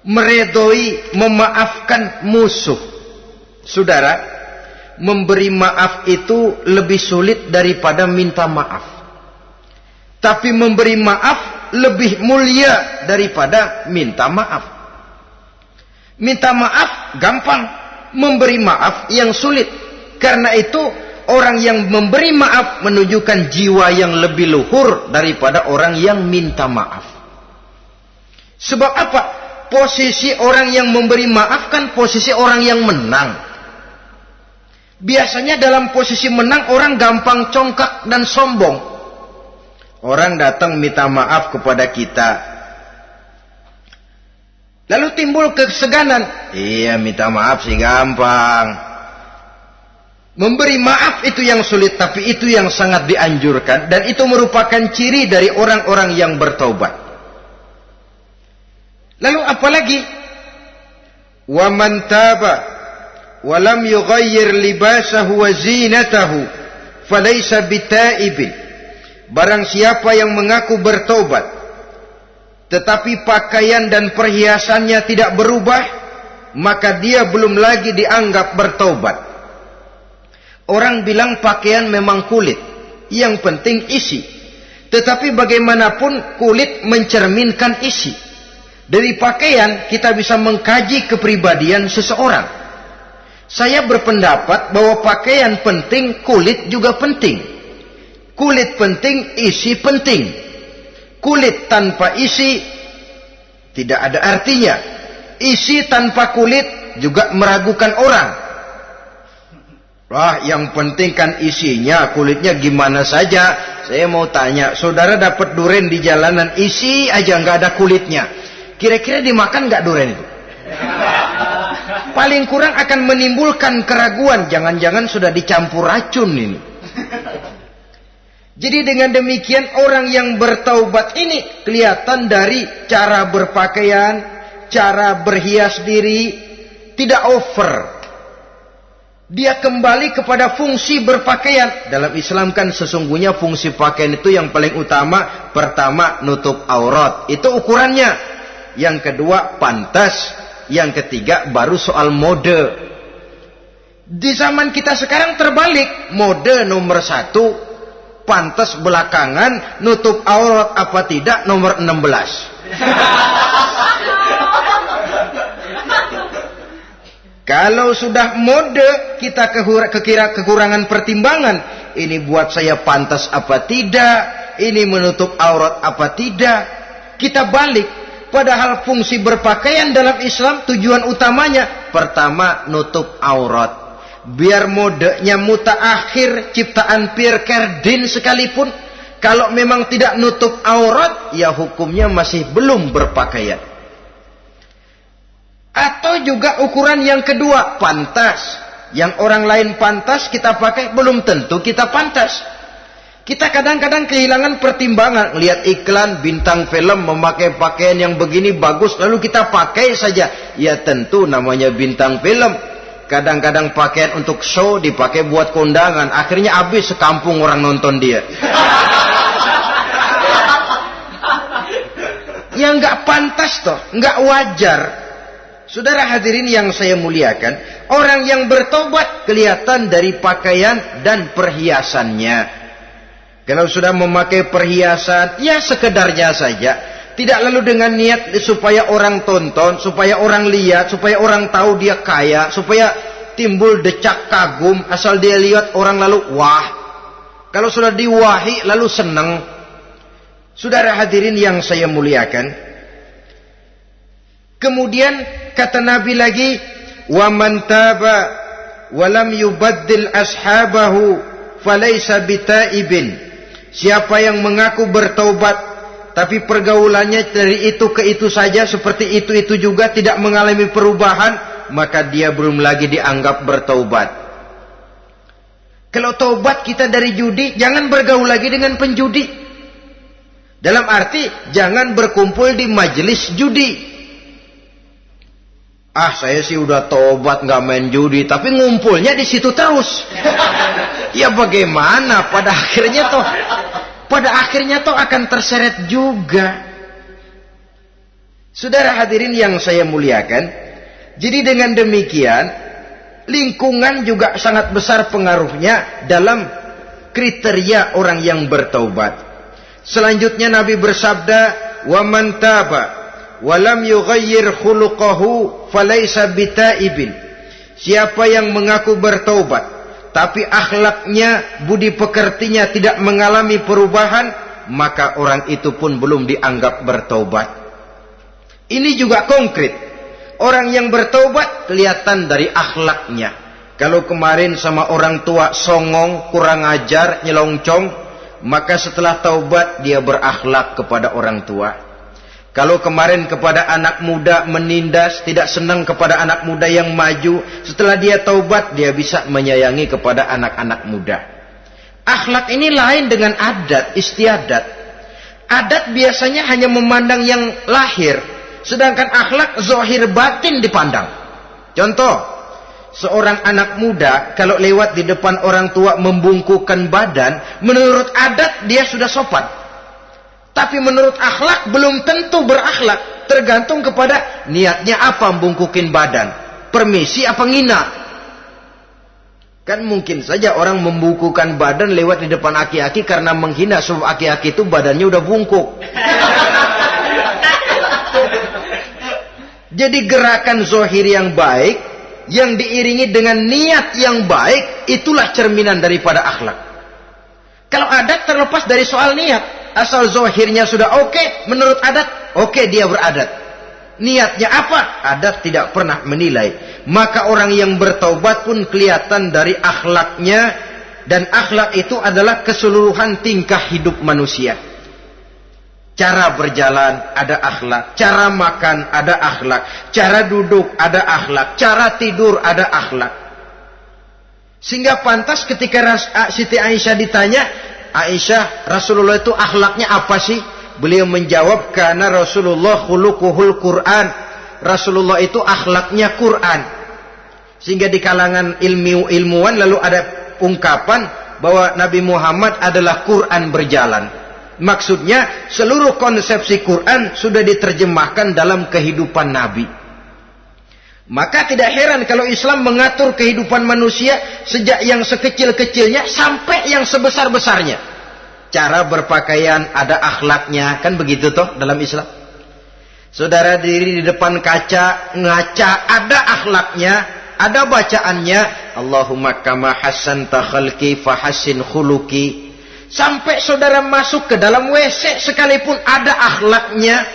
Meridhoi, memaafkan musuh. Saudara, memberi maaf itu lebih sulit daripada minta maaf. Tapi memberi maaf lebih mulia daripada minta maaf. Minta maaf gampang, memberi maaf yang sulit. Karena itu orang yang memberi maaf menunjukkan jiwa yang lebih luhur daripada orang yang minta maaf. Sebab apa? Posisi orang yang memberi maaf kan posisi orang yang menang. Biasanya dalam posisi menang orang gampang congkak dan sombong. Orang datang minta maaf kepada kita, lalu timbul keseganan. Iya, minta maaf sih gampang. Memberi maaf itu yang sulit, tapi itu yang sangat dianjurkan. Dan itu merupakan ciri dari orang-orang yang bertaubat. Lalu apalagi? Wa man taba wa lam yughayyir libasahu wa zinatahu falaysa bitaibin. Barang siapa yang mengaku bertobat tetapi pakaian dan perhiasannya tidak berubah, maka dia belum lagi dianggap bertobat. Orang bilang pakaian memang kulit, yang penting isi. Tetapi bagaimanapun kulit mencerminkan isi. Dari pakaian kita bisa mengkaji kepribadian seseorang. Saya berpendapat bahwa pakaian penting, kulit juga penting. Kulit penting, isi penting. Kulit tanpa isi tidak ada artinya. Isi tanpa kulit juga meragukan orang. Wah, yang penting kan isinya, kulitnya gimana saja. Saya mau tanya, saudara dapat duren di jalanan, isi aja nggak ada kulitnya. Kira-kira dimakan nggak duren itu? Paling kurang akan menimbulkan keraguan. Jangan-jangan sudah dicampur racun ini. Jadi dengan demikian orang yang bertaubat ini kelihatan dari cara berpakaian, cara berhias diri, tidak over. Dia kembali kepada fungsi berpakaian. Dalam Islam kan sesungguhnya fungsi pakaian itu yang paling utama. Pertama, nutup aurat. Itu ukurannya. Yang kedua, pantas. Yang ketiga, baru soal mode. Di zaman kita sekarang terbalik. Mode nomor 1, pantas belakangan, nutup aurat apa tidak nomor 16. Kalau sudah mode, kita kekira kekurangan pertimbangan. Ini buat saya pantas apa tidak? Ini menutup aurat apa tidak? Kita balik. Padahal fungsi berpakaian dalam Islam tujuan utamanya pertama nutup aurat. Biar modenya mutaakhir ciptaan Pierre Cardin sekalipun, kalau memang tidak nutup aurat, ya hukumnya masih belum berpakaian. Atau juga ukuran yang kedua, pantas. Yang orang lain pantas kita pakai, belum tentu kita pantas. Kita kadang-kadang kehilangan pertimbangan. Lihat iklan bintang film memakai pakaian yang begini bagus, lalu kita pakai saja. Ya tentu namanya bintang film. Kadang-kadang pakaian untuk show dipakai buat kondangan. Akhirnya habis sekampung orang nonton dia. Ya nggak pantas toh, nggak wajar. Saudara hadirin yang saya muliakan, orang yang bertobat kelihatan dari pakaian dan perhiasannya. Kalau sudah memakai perhiasan, ya sekedarnya saja. Tidak lalu dengan niat supaya orang tonton, supaya orang lihat, supaya orang tahu dia kaya, supaya timbul decak kagum. Asal dia lihat orang lalu wah. Kalau sudah diwahi lalu senang. Saudara hadirin yang saya muliakan. Kemudian kata Nabi lagi, wa man taba wa lam yubaddil ashabahu falaysa bitaibin. Siapa yang mengaku bertaubat tapi pergaulannya dari itu ke itu saja, seperti itu juga tidak mengalami perubahan, maka dia belum lagi dianggap bertaubat. Kalau taubat kita dari judi, jangan bergaul lagi dengan penjudi. Dalam arti jangan berkumpul di majelis judi. Ah, saya sih udah tobat nggak main judi, tapi ngumpulnya di situ terus. Ya bagaimana? Pada akhirnya toh akan terseret juga. Saudara hadirin yang saya muliakan, jadi dengan demikian lingkungan juga sangat besar pengaruhnya dalam kriteria orang yang bertaubat. Selanjutnya Nabi bersabda, "Wa man taba walam yughayyir khuluquhu falaysa bitaibin." Siapa yang mengaku bertaubat tapi akhlaknya, budi pekertinya tidak mengalami perubahan, maka orang itu pun belum dianggap bertaubat. Ini juga konkret. Orang yang bertaubat kelihatan dari akhlaknya. Kalau kemarin sama orang tua songong, kurang ajar, nyelongcong, maka setelah taubat dia berakhlak kepada orang tua. Kalau kemarin kepada anak muda menindas, tidak senang kepada anak muda yang maju, setelah dia taubat dia bisa menyayangi kepada anak-anak muda. Akhlak ini lain dengan adat, istiadat. Adat biasanya hanya memandang yang lahir, Sedangkan akhlak zahir batin dipandang. Contoh, seorang anak muda kalau lewat di depan orang tua membungkukkan badan, menurut adat dia sudah sopan. Tapi menurut akhlak belum tentu berakhlak. Tergantung kepada niatnya apa membungkukin badan. Permisi apa ngina. Kan mungkin saja orang membungkukkan badan lewat di depan aki-aki karena menghina, sebab aki-aki itu badannya udah bungkuk. Jadi gerakan zahir yang baik yang diiringi dengan niat yang baik, itulah cerminan daripada akhlak. Kalau adat terlepas dari soal niat, asal zahirnya sudah oke, menurut adat oke, dia beradat. Niatnya apa? Adat tidak pernah menilai. Maka orang yang bertaubat pun kelihatan dari akhlaknya, dan akhlak itu adalah keseluruhan tingkah hidup manusia. Cara berjalan ada akhlak, cara makan ada akhlak, cara duduk ada akhlak, cara tidur ada akhlak. Sehingga pantas ketika Siti Aisyah ditanya, Aisyah, Rasulullah itu akhlaknya apa sih? Beliau menjawab, karena Rasulullah khuluquhul Quran. Rasulullah itu akhlaknya Quran. Sehingga di kalangan ilmuwan lalu ada ungkapan bahwa Nabi Muhammad adalah Quran berjalan. Maksudnya seluruh konsepsi Quran sudah diterjemahkan dalam kehidupan Nabi. Maka tidak heran kalau Islam mengatur kehidupan manusia sejak yang sekecil-kecilnya sampai yang sebesar-besarnya. Cara berpakaian ada akhlaknya, kan begitu toh dalam Islam. Saudara diri di depan kaca, ngaca, ada akhlaknya, ada bacaannya. Allahumma kama hassanta khalqi fahassin khuluqi. Sampai saudara masuk ke dalam WC sekalipun ada akhlaknya.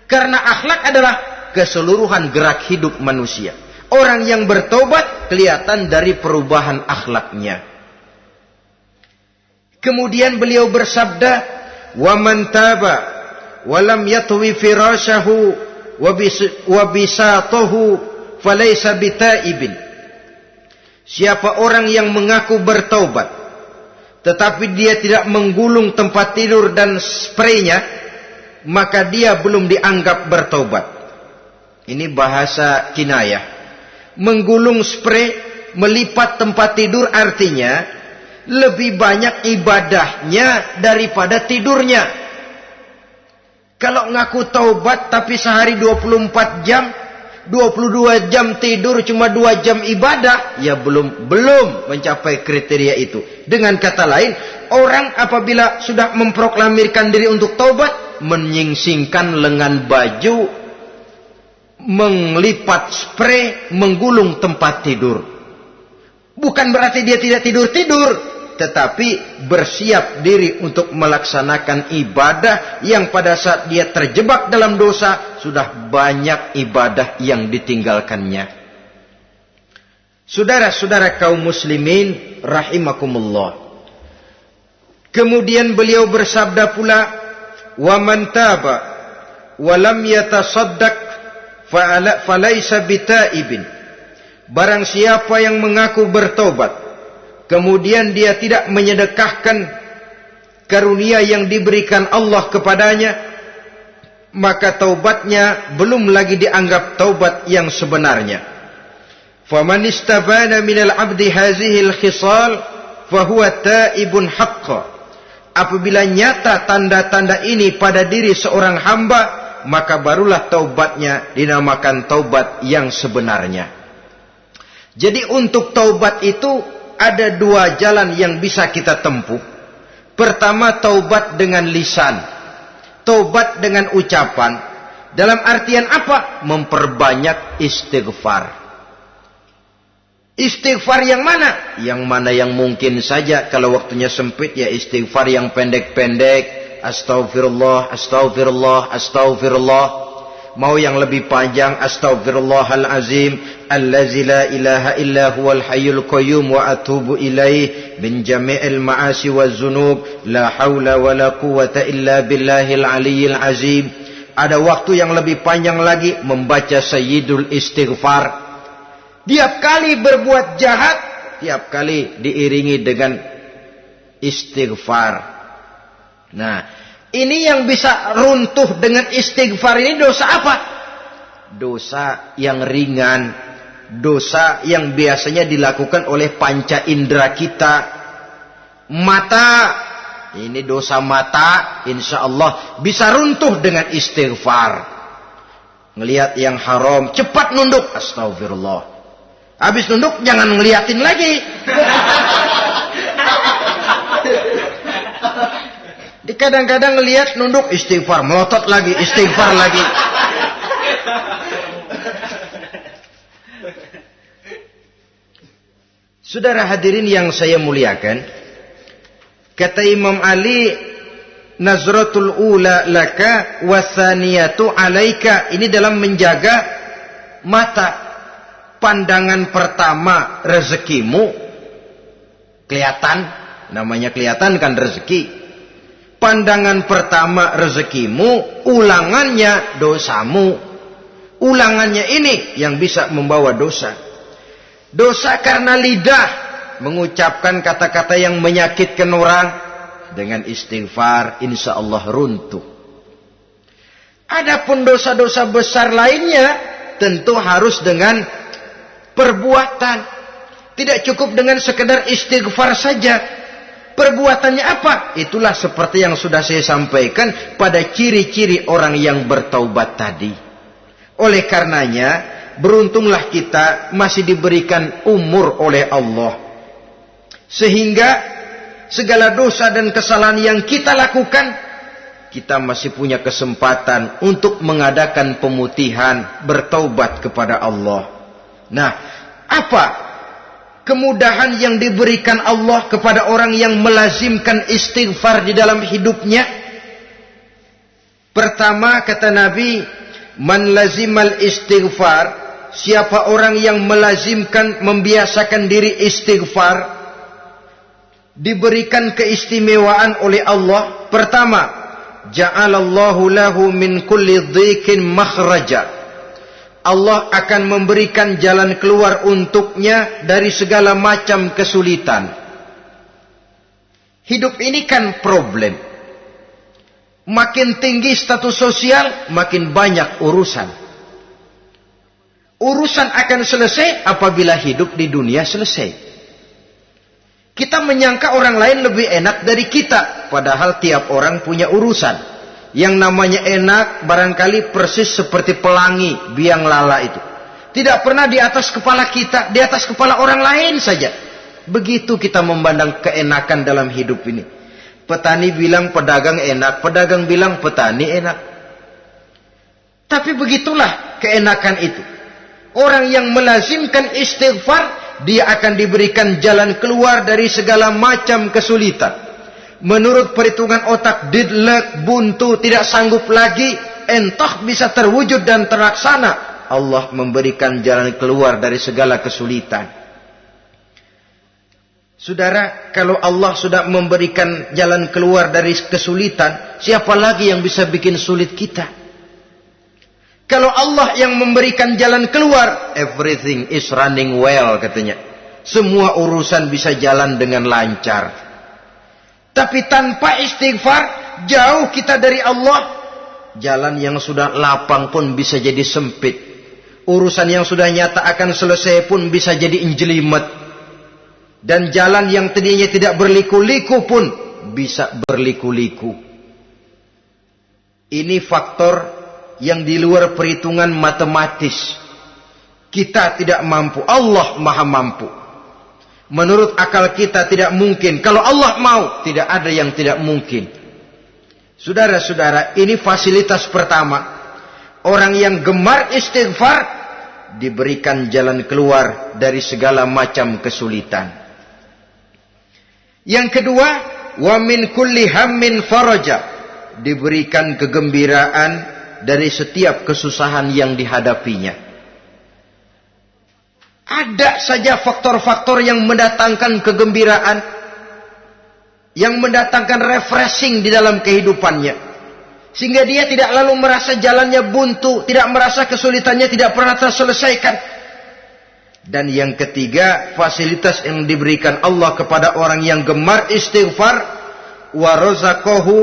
Karena akhlak adalah keseluruhan gerak hidup manusia. Orang yang bertobat kelihatan dari perubahan akhlaknya. Kemudian beliau bersabda, "Wa man taba wa lam yatwi firashahu wa bisatahu falaysa bitaibin." Siapa orang yang mengaku bertaubat tetapi dia tidak menggulung tempat tidur dan spraynya, maka dia belum dianggap bertaubat. Ini bahasa kinayah. Menggulung spray, melipat tempat tidur artinya lebih banyak ibadahnya daripada tidurnya. Kalau ngaku taubat tapi sehari 24 jam, 22 jam tidur, cuma 2 jam ibadah, ya belum mencapai kriteria itu. Dengan kata lain, orang apabila sudah memproklamirkan diri untuk taubat, menyingsingkan lengan baju, melipat spray, menggulung tempat tidur. Bukan berarti dia tidak tidur-tidur, tetapi bersiap diri untuk melaksanakan ibadah yang pada saat dia terjebak dalam dosa, sudah banyak ibadah yang ditinggalkannya. Saudara-saudara kaum muslimin rahimakumullah. Kemudian beliau bersabda pula, "Wa man taba wa lam yatasaddaq falaysa bitaibin." Barang siapa yang mengaku bertobat kemudian dia tidak menyedekahkan karunia yang diberikan Allah kepadanya, maka taubatnya belum lagi dianggap taubat yang sebenarnya. Faman istabana minal abdi hazihil khisal fahuwa taibun haqqa. Apabila nyata tanda-tanda ini pada diri seorang hamba, maka barulah taubatnya dinamakan taubat yang sebenarnya. Jadi untuk taubat itu ada 2 jalan yang bisa kita tempuh. Pertama, taubat dengan lisan, taubat dengan ucapan. Dalam artian apa? Memperbanyak istighfar. Istighfar yang mana? Yang mana yang mungkin saja. Kalau waktunya sempit ya istighfar yang pendek-pendek. Astaghfirullah, astaghfirullah, astaghfirullah. Mau yang lebih panjang, astaghfirullahalazim allazi la ilaha illa huwal hayyul qayyum wa atubu ilaih min jami'il ma'asi waz zunub la haula wala quwwata illa billahil aliyyil azim. Ada waktu yang lebih panjang lagi membaca sayyidul istighfar. Tiap kali berbuat jahat, tiap kali diiringi dengan istighfar. Nah, Ini yang bisa runtuh dengan istighfar ini dosa apa? Dosa yang ringan, dosa yang biasanya dilakukan oleh panca indera kita. Mata, ini dosa mata, insya Allah bisa runtuh dengan istighfar. Ngelihat yang haram, cepat nunduk, astagfirullah. Habis nunduk jangan ngeliatin lagi. Kadang-kadang ngelihat nunduk, istighfar, melotot lagi, istighfar lagi. Saudara hadirin yang saya muliakan, kata Imam Ali, nazratul ula laka wasaniyatu alaika. Ini dalam menjaga mata. Pandangan pertama rezekimu kelihatan, namanya kelihatan kan rezeki. Pandangan pertama rezekimu, ulangannya dosamu. Ulangannya ini yang bisa membawa dosa. Dosa karena lidah, mengucapkan kata-kata yang menyakitkan orang. Dengan istighfar, insya Allah runtuh. Adapun dosa-dosa besar lainnya, tentu harus dengan perbuatan. Tidak cukup dengan sekedar istighfar saja. Perbuatannya apa? Itulah seperti yang sudah saya sampaikan pada ciri-ciri orang yang bertaubat tadi. Oleh karenanya, beruntunglah kita masih diberikan umur oleh Allah. Sehingga segala dosa dan kesalahan yang kita lakukan, kita masih punya kesempatan untuk mengadakan pemutihan, bertaubat kepada Allah. Nah, apa kemudahan yang diberikan Allah kepada orang yang melazimkan istighfar di dalam hidupnya? Pertama, kata Nabi, man lazimal istighfar, siapa orang yang melazimkan, membiasakan diri istighfar, diberikan keistimewaan oleh Allah. Pertama, ja'alallahu lahu min kulli dhikin makhraja. Allah akan memberikan jalan keluar untuknya dari segala macam kesulitan. Hidup ini kan problem. Makin tinggi status sosial, makin banyak urusan. Urusan akan selesai apabila hidup di dunia selesai. Kita menyangka orang lain lebih enak dari kita, padahal tiap orang punya urusan. Yang namanya enak barangkali persis seperti pelangi biang lala itu. Tidak pernah di atas kepala kita, di atas kepala orang lain saja. Begitu kita memandang keenakan dalam hidup ini. Petani bilang pedagang enak, pedagang bilang petani enak. Tapi begitulah keenakan itu. Orang yang melazimkan istighfar, dia akan diberikan jalan keluar dari segala macam kesulitan. Menurut perhitungan otak, didlek, buntu, tidak sanggup lagi, entah bisa terwujud dan terlaksana. Allah memberikan jalan keluar dari segala kesulitan. Saudara, kalau Allah sudah memberikan jalan keluar dari kesulitan, siapa lagi yang bisa bikin sulit kita? Kalau Allah yang memberikan jalan keluar, everything is running well katanya. Semua urusan bisa jalan dengan lancar. Tapi tanpa istighfar, jauh kita dari Allah. Jalan yang sudah lapang pun bisa jadi sempit. Urusan yang sudah nyata akan selesai pun bisa jadi injelimet. Dan jalan yang tadinya tidak berliku-liku pun bisa berliku-liku. Ini faktor yang di luar perhitungan matematis. Kita tidak mampu, Allah maha mampu. Menurut akal kita tidak mungkin. Kalau Allah mau, tidak ada yang tidak mungkin. Saudara-saudara, ini fasilitas pertama. Orang yang gemar istighfar diberikan jalan keluar dari segala macam kesulitan. Yang kedua, wa min kulli hammin faraja, diberikan kegembiraan dari setiap kesusahan yang dihadapinya. Ada saja faktor-faktor yang mendatangkan kegembiraan, yang mendatangkan refreshing di dalam kehidupannya, sehingga dia tidak lalu merasa jalannya buntu, tidak merasa kesulitannya tidak pernah terselesaikan. Dan yang ketiga, fasilitas yang diberikan Allah kepada orang yang gemar istighfar, wa razaqahu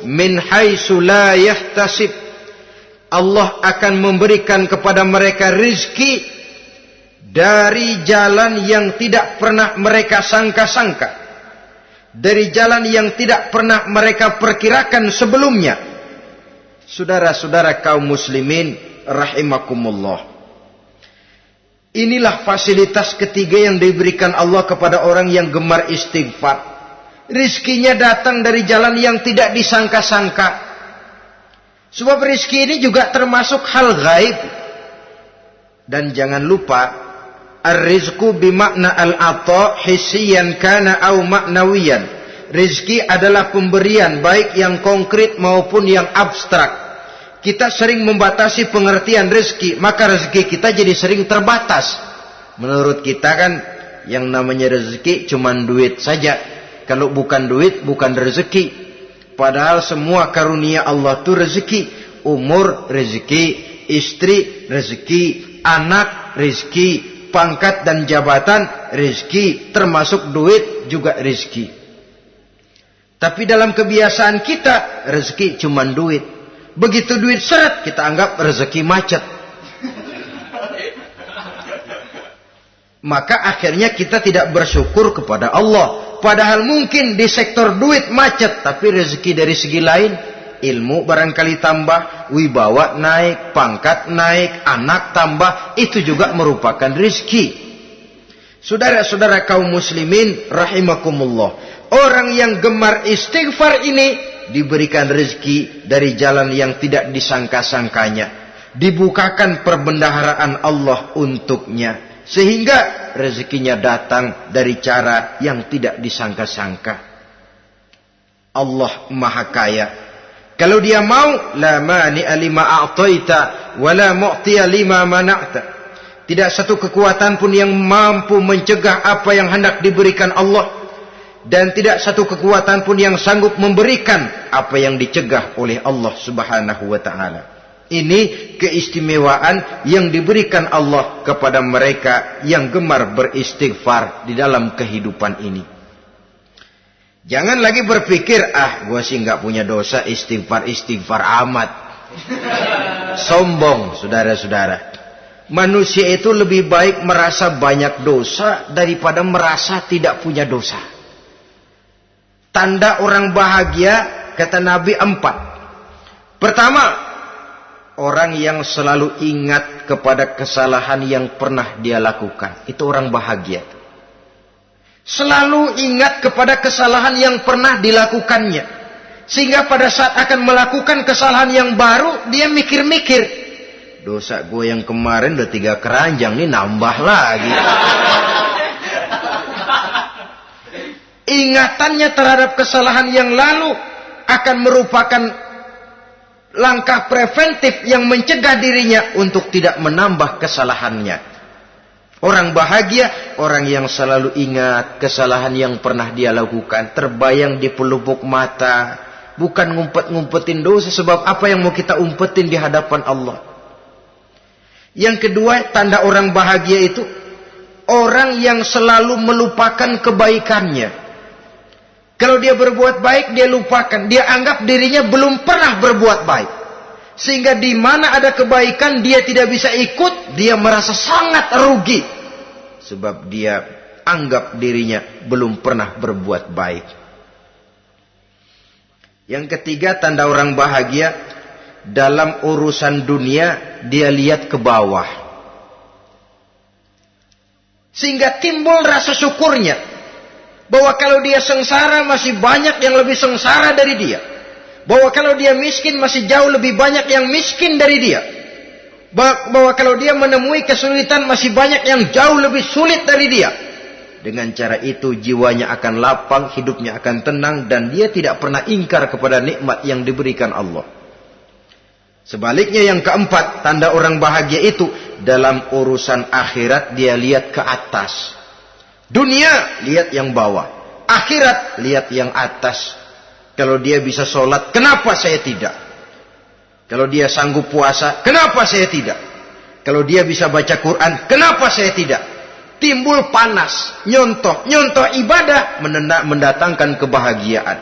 min haitsu la yahtasib. Allah akan memberikan kepada mereka rizki dari jalan yang tidak pernah mereka sangka-sangka, dari jalan yang tidak pernah mereka perkirakan sebelumnya. Saudara-saudara kaum muslimin rahimakumullah, inilah fasilitas ketiga yang diberikan Allah kepada orang yang gemar istighfar. Rizkinya datang dari jalan yang tidak disangka-sangka. Sebab rizki ini juga termasuk hal gaib. Dan jangan lupa, ar-rizku bimakna al-ata hissiyan kana au ma'nawiyan. Rizki adalah pemberian, baik yang konkret maupun yang abstrak. Kita sering membatasi pengertian rizki, maka rezeki kita jadi sering terbatas. Menurut kita kan yang namanya rezeki cuma duit saja. Kalau bukan duit, bukan rezeki. Padahal semua karunia Allah itu rezeki. Umur rezeki, istri rezeki, anak rezeki, pangkat dan jabatan rezeki, termasuk duit juga rezeki. Tapi dalam kebiasaan kita, rezeki cuma duit. Begitu duit seret, kita anggap rezeki macet. Maka akhirnya kita tidak bersyukur kepada Allah. Padahal mungkin di sektor duit macet, tapi rezeki dari segi lain, ilmu barangkali tambah, wibawa naik, pangkat naik, anak tambah, itu juga merupakan rezeki. Saudara-saudara kaum muslimin rahimakumullah, orang yang gemar istighfar ini diberikan rezeki dari jalan yang tidak disangka-sangkanya, dibukakan perbendaharaan Allah untuknya, sehingga rezekinya datang dari cara yang tidak disangka-sangka. Allah Maha Kaya. Kalau dia mau, la mani'a lima a'taita wa la mu'tiya lima mana'ta. Tidak satu kekuatan pun yang mampu mencegah apa yang hendak diberikan Allah, dan tidak satu kekuatan pun yang sanggup memberikan apa yang dicegah oleh Allah Subhanahu wa taala. Ini keistimewaan yang diberikan Allah kepada mereka yang gemar beristighfar di dalam kehidupan ini. Jangan lagi berpikir, gua sih nggak punya dosa, istighfar amat. Sombong, saudara-saudara. Manusia itu lebih baik merasa banyak dosa daripada merasa tidak punya dosa. Tanda orang bahagia, kata Nabi, 4. Pertama, orang yang selalu ingat kepada kesalahan yang pernah dia lakukan. Itu orang bahagia. Selalu ingat kepada kesalahan yang pernah dilakukannya. Sehingga pada saat akan melakukan kesalahan yang baru, dia mikir-mikir. Dosa gue yang kemarin udah 3 keranjang, nih nambah lagi. Ingatannya terhadap kesalahan yang lalu akan merupakan langkah preventif yang mencegah dirinya untuk tidak menambah kesalahannya. Orang bahagia, orang yang selalu ingat kesalahan yang pernah dia lakukan, terbayang di pelupuk mata, bukan ngumpet-ngumpetin dosa. Sebab apa yang mau kita umpetin di hadapan Allah? Yang kedua, tanda orang bahagia itu orang yang selalu melupakan kebaikannya. Kalau dia berbuat baik, dia lupakan. Dia anggap dirinya belum pernah berbuat baik. Sehingga di mana ada kebaikan, dia tidak bisa ikut. Dia merasa sangat rugi. Sebab dia anggap dirinya belum pernah berbuat baik. Yang ketiga, tanda orang bahagia, dalam urusan dunia, dia lihat ke bawah. Sehingga timbul rasa syukurnya. Bahwa kalau dia sengsara, masih banyak yang lebih sengsara dari dia. Bahwa kalau dia miskin, masih jauh lebih banyak yang miskin dari dia. Bahwa kalau dia menemui kesulitan, masih banyak yang jauh lebih sulit dari dia. Dengan cara itu, jiwanya akan lapang, hidupnya akan tenang, dan dia tidak pernah ingkar kepada nikmat yang diberikan Allah. Sebaliknya yang keempat, tanda orang bahagia itu, dalam urusan akhirat dia lihat ke atas. Dunia, lihat yang bawah. Akhirat, lihat yang atas. Kalau dia bisa sholat, kenapa saya tidak? Kalau dia sanggup puasa, kenapa saya tidak? Kalau dia bisa baca Quran, kenapa saya tidak? Timbul panas, nyontoh ibadah, mendatangkan kebahagiaan.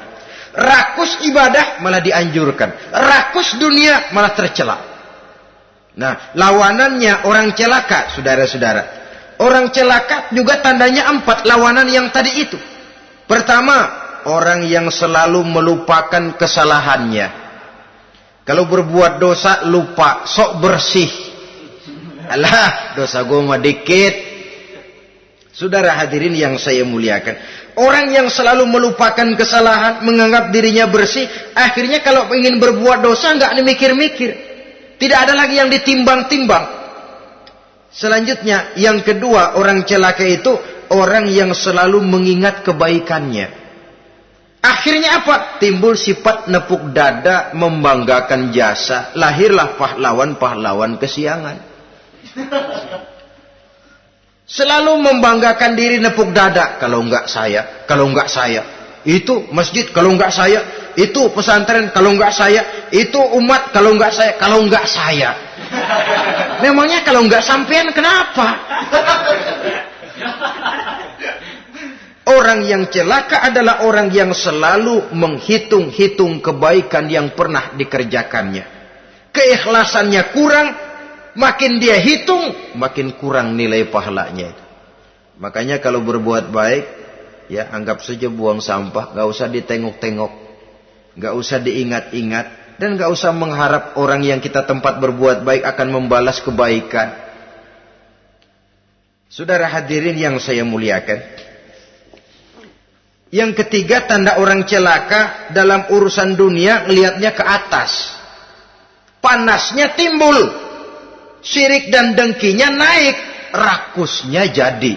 Rakus ibadah malah dianjurkan. Rakus dunia malah tercela. Nah, lawanannya orang celaka, saudara-saudara. Orang celaka juga tandanya 4 lawanan yang tadi itu. Pertama, orang yang selalu melupakan kesalahannya. Kalau berbuat dosa lupa, sok bersih. Alah, dosa gue mah dikit. Saudara hadirin yang saya muliakan, orang yang selalu melupakan kesalahan, menganggap dirinya bersih, akhirnya kalau ingin berbuat dosa nggak mikir-mikir, tidak ada lagi yang ditimbang-timbang. Selanjutnya, yang kedua, orang celaka itu orang yang selalu mengingat kebaikannya. Akhirnya apa? Timbul sifat nepuk dada, membanggakan jasa, lahirlah pahlawan-pahlawan kesiangan. Selalu membanggakan diri, nepuk dada. Kalau enggak saya, kalau enggak saya. Itu masjid, kalau enggak saya. Itu pesantren, kalau enggak saya. Itu umat, kalau enggak saya. Kalau enggak saya. Memangnya kalau enggak sampean kenapa? Orang yang celaka adalah orang yang selalu menghitung-hitung kebaikan yang pernah dikerjakannya. Keikhlasannya kurang. Makin dia hitung, makin kurang nilai pahalanya. Makanya kalau berbuat baik, ya anggap saja buang sampah, gak usah ditengok-tengok, gak usah diingat-ingat, dan gak usah mengharap orang yang kita tempat berbuat baik akan membalas kebaikan. Saudara hadirin yang saya muliakan, yang ketiga tanda orang celaka dalam urusan dunia, lihatnya ke atas, panasnya timbul. Syirik dan dengkinya naik, rakusnya jadi.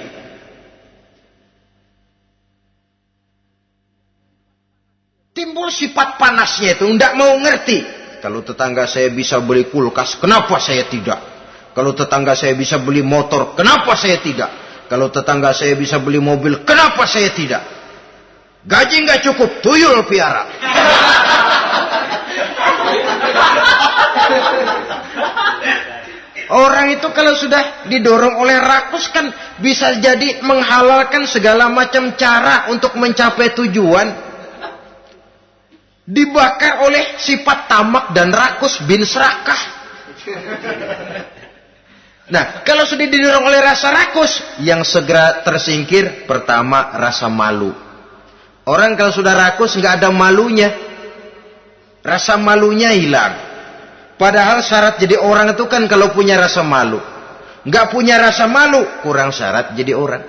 Timbul sifat panasnya itu, tidak mau ngerti. Kalau tetangga saya bisa beli kulkas, kenapa saya tidak? Kalau tetangga saya bisa beli motor, kenapa saya tidak? Kalau tetangga saya bisa beli mobil, kenapa saya tidak? Gaji nggak cukup, tuyul piara. Orang itu kalau sudah didorong oleh rakus kan bisa jadi menghalalkan segala macam cara untuk mencapai tujuan. Dibakar oleh sifat tamak dan rakus bin serakah. Nah, kalau sudah didorong oleh rasa rakus, yang segera tersingkir pertama rasa malu. Orang kalau sudah rakus nggak ada malunya, rasa malunya hilang. Padahal syarat jadi orang itu kan kalau punya rasa malu. Nggak punya rasa malu, kurang syarat jadi orang.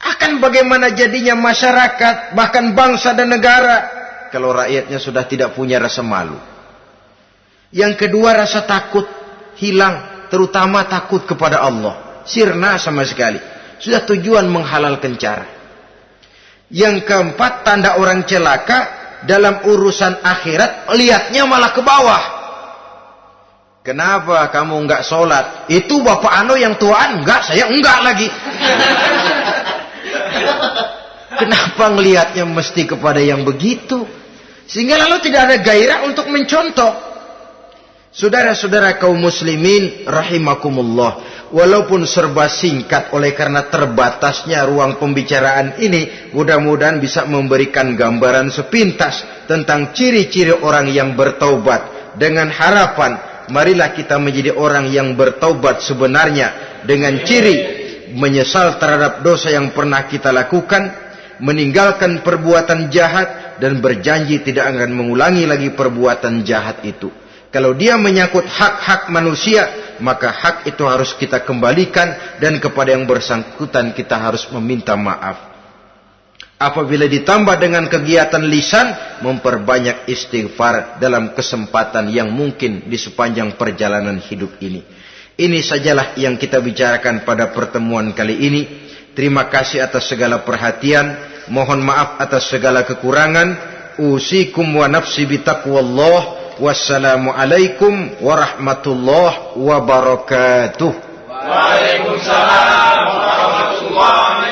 Akan bagaimana jadinya masyarakat, bahkan bangsa dan negara, kalau rakyatnya sudah tidak punya rasa malu. Yang kedua rasa takut hilang, terutama takut kepada Allah. Sirna sama sekali. Sudah tujuan menghalalkan cara. Yang keempat tanda orang celaka, dalam urusan akhirat lihatnya malah ke bawah. Kenapa kamu enggak sholat? Itu bapak anu yang tuaan, enggak, saya enggak lagi. Kenapa ngelihatnya mesti kepada yang begitu? Sehingga lalu tidak ada gairah untuk mencontoh. Saudara-saudara kaum muslimin rahimakumullah, walaupun serba singkat oleh karena terbatasnya ruang pembicaraan ini, mudah-mudahan bisa memberikan gambaran sepintas tentang ciri-ciri orang yang bertaubat. Dengan harapan, marilah kita menjadi orang yang bertaubat sebenarnya, dengan ciri menyesal terhadap dosa yang pernah kita lakukan, meninggalkan perbuatan jahat, dan berjanji tidak akan mengulangi lagi perbuatan jahat itu. Kalau dia menyangkut hak-hak manusia, maka hak itu harus kita kembalikan, dan kepada yang bersangkutan kita harus meminta maaf. Apabila ditambah dengan kegiatan lisan, memperbanyak istighfar dalam kesempatan yang mungkin di sepanjang perjalanan hidup ini. Ini sajalah yang kita bicarakan pada pertemuan kali ini. Terima kasih atas segala perhatian. Mohon maaf atas segala kekurangan. Usikum wa nafsi bitaqwallah. Wassalamualaikum warahmatullahi wabarakatuh. Waalaikumsalam warahmatullahi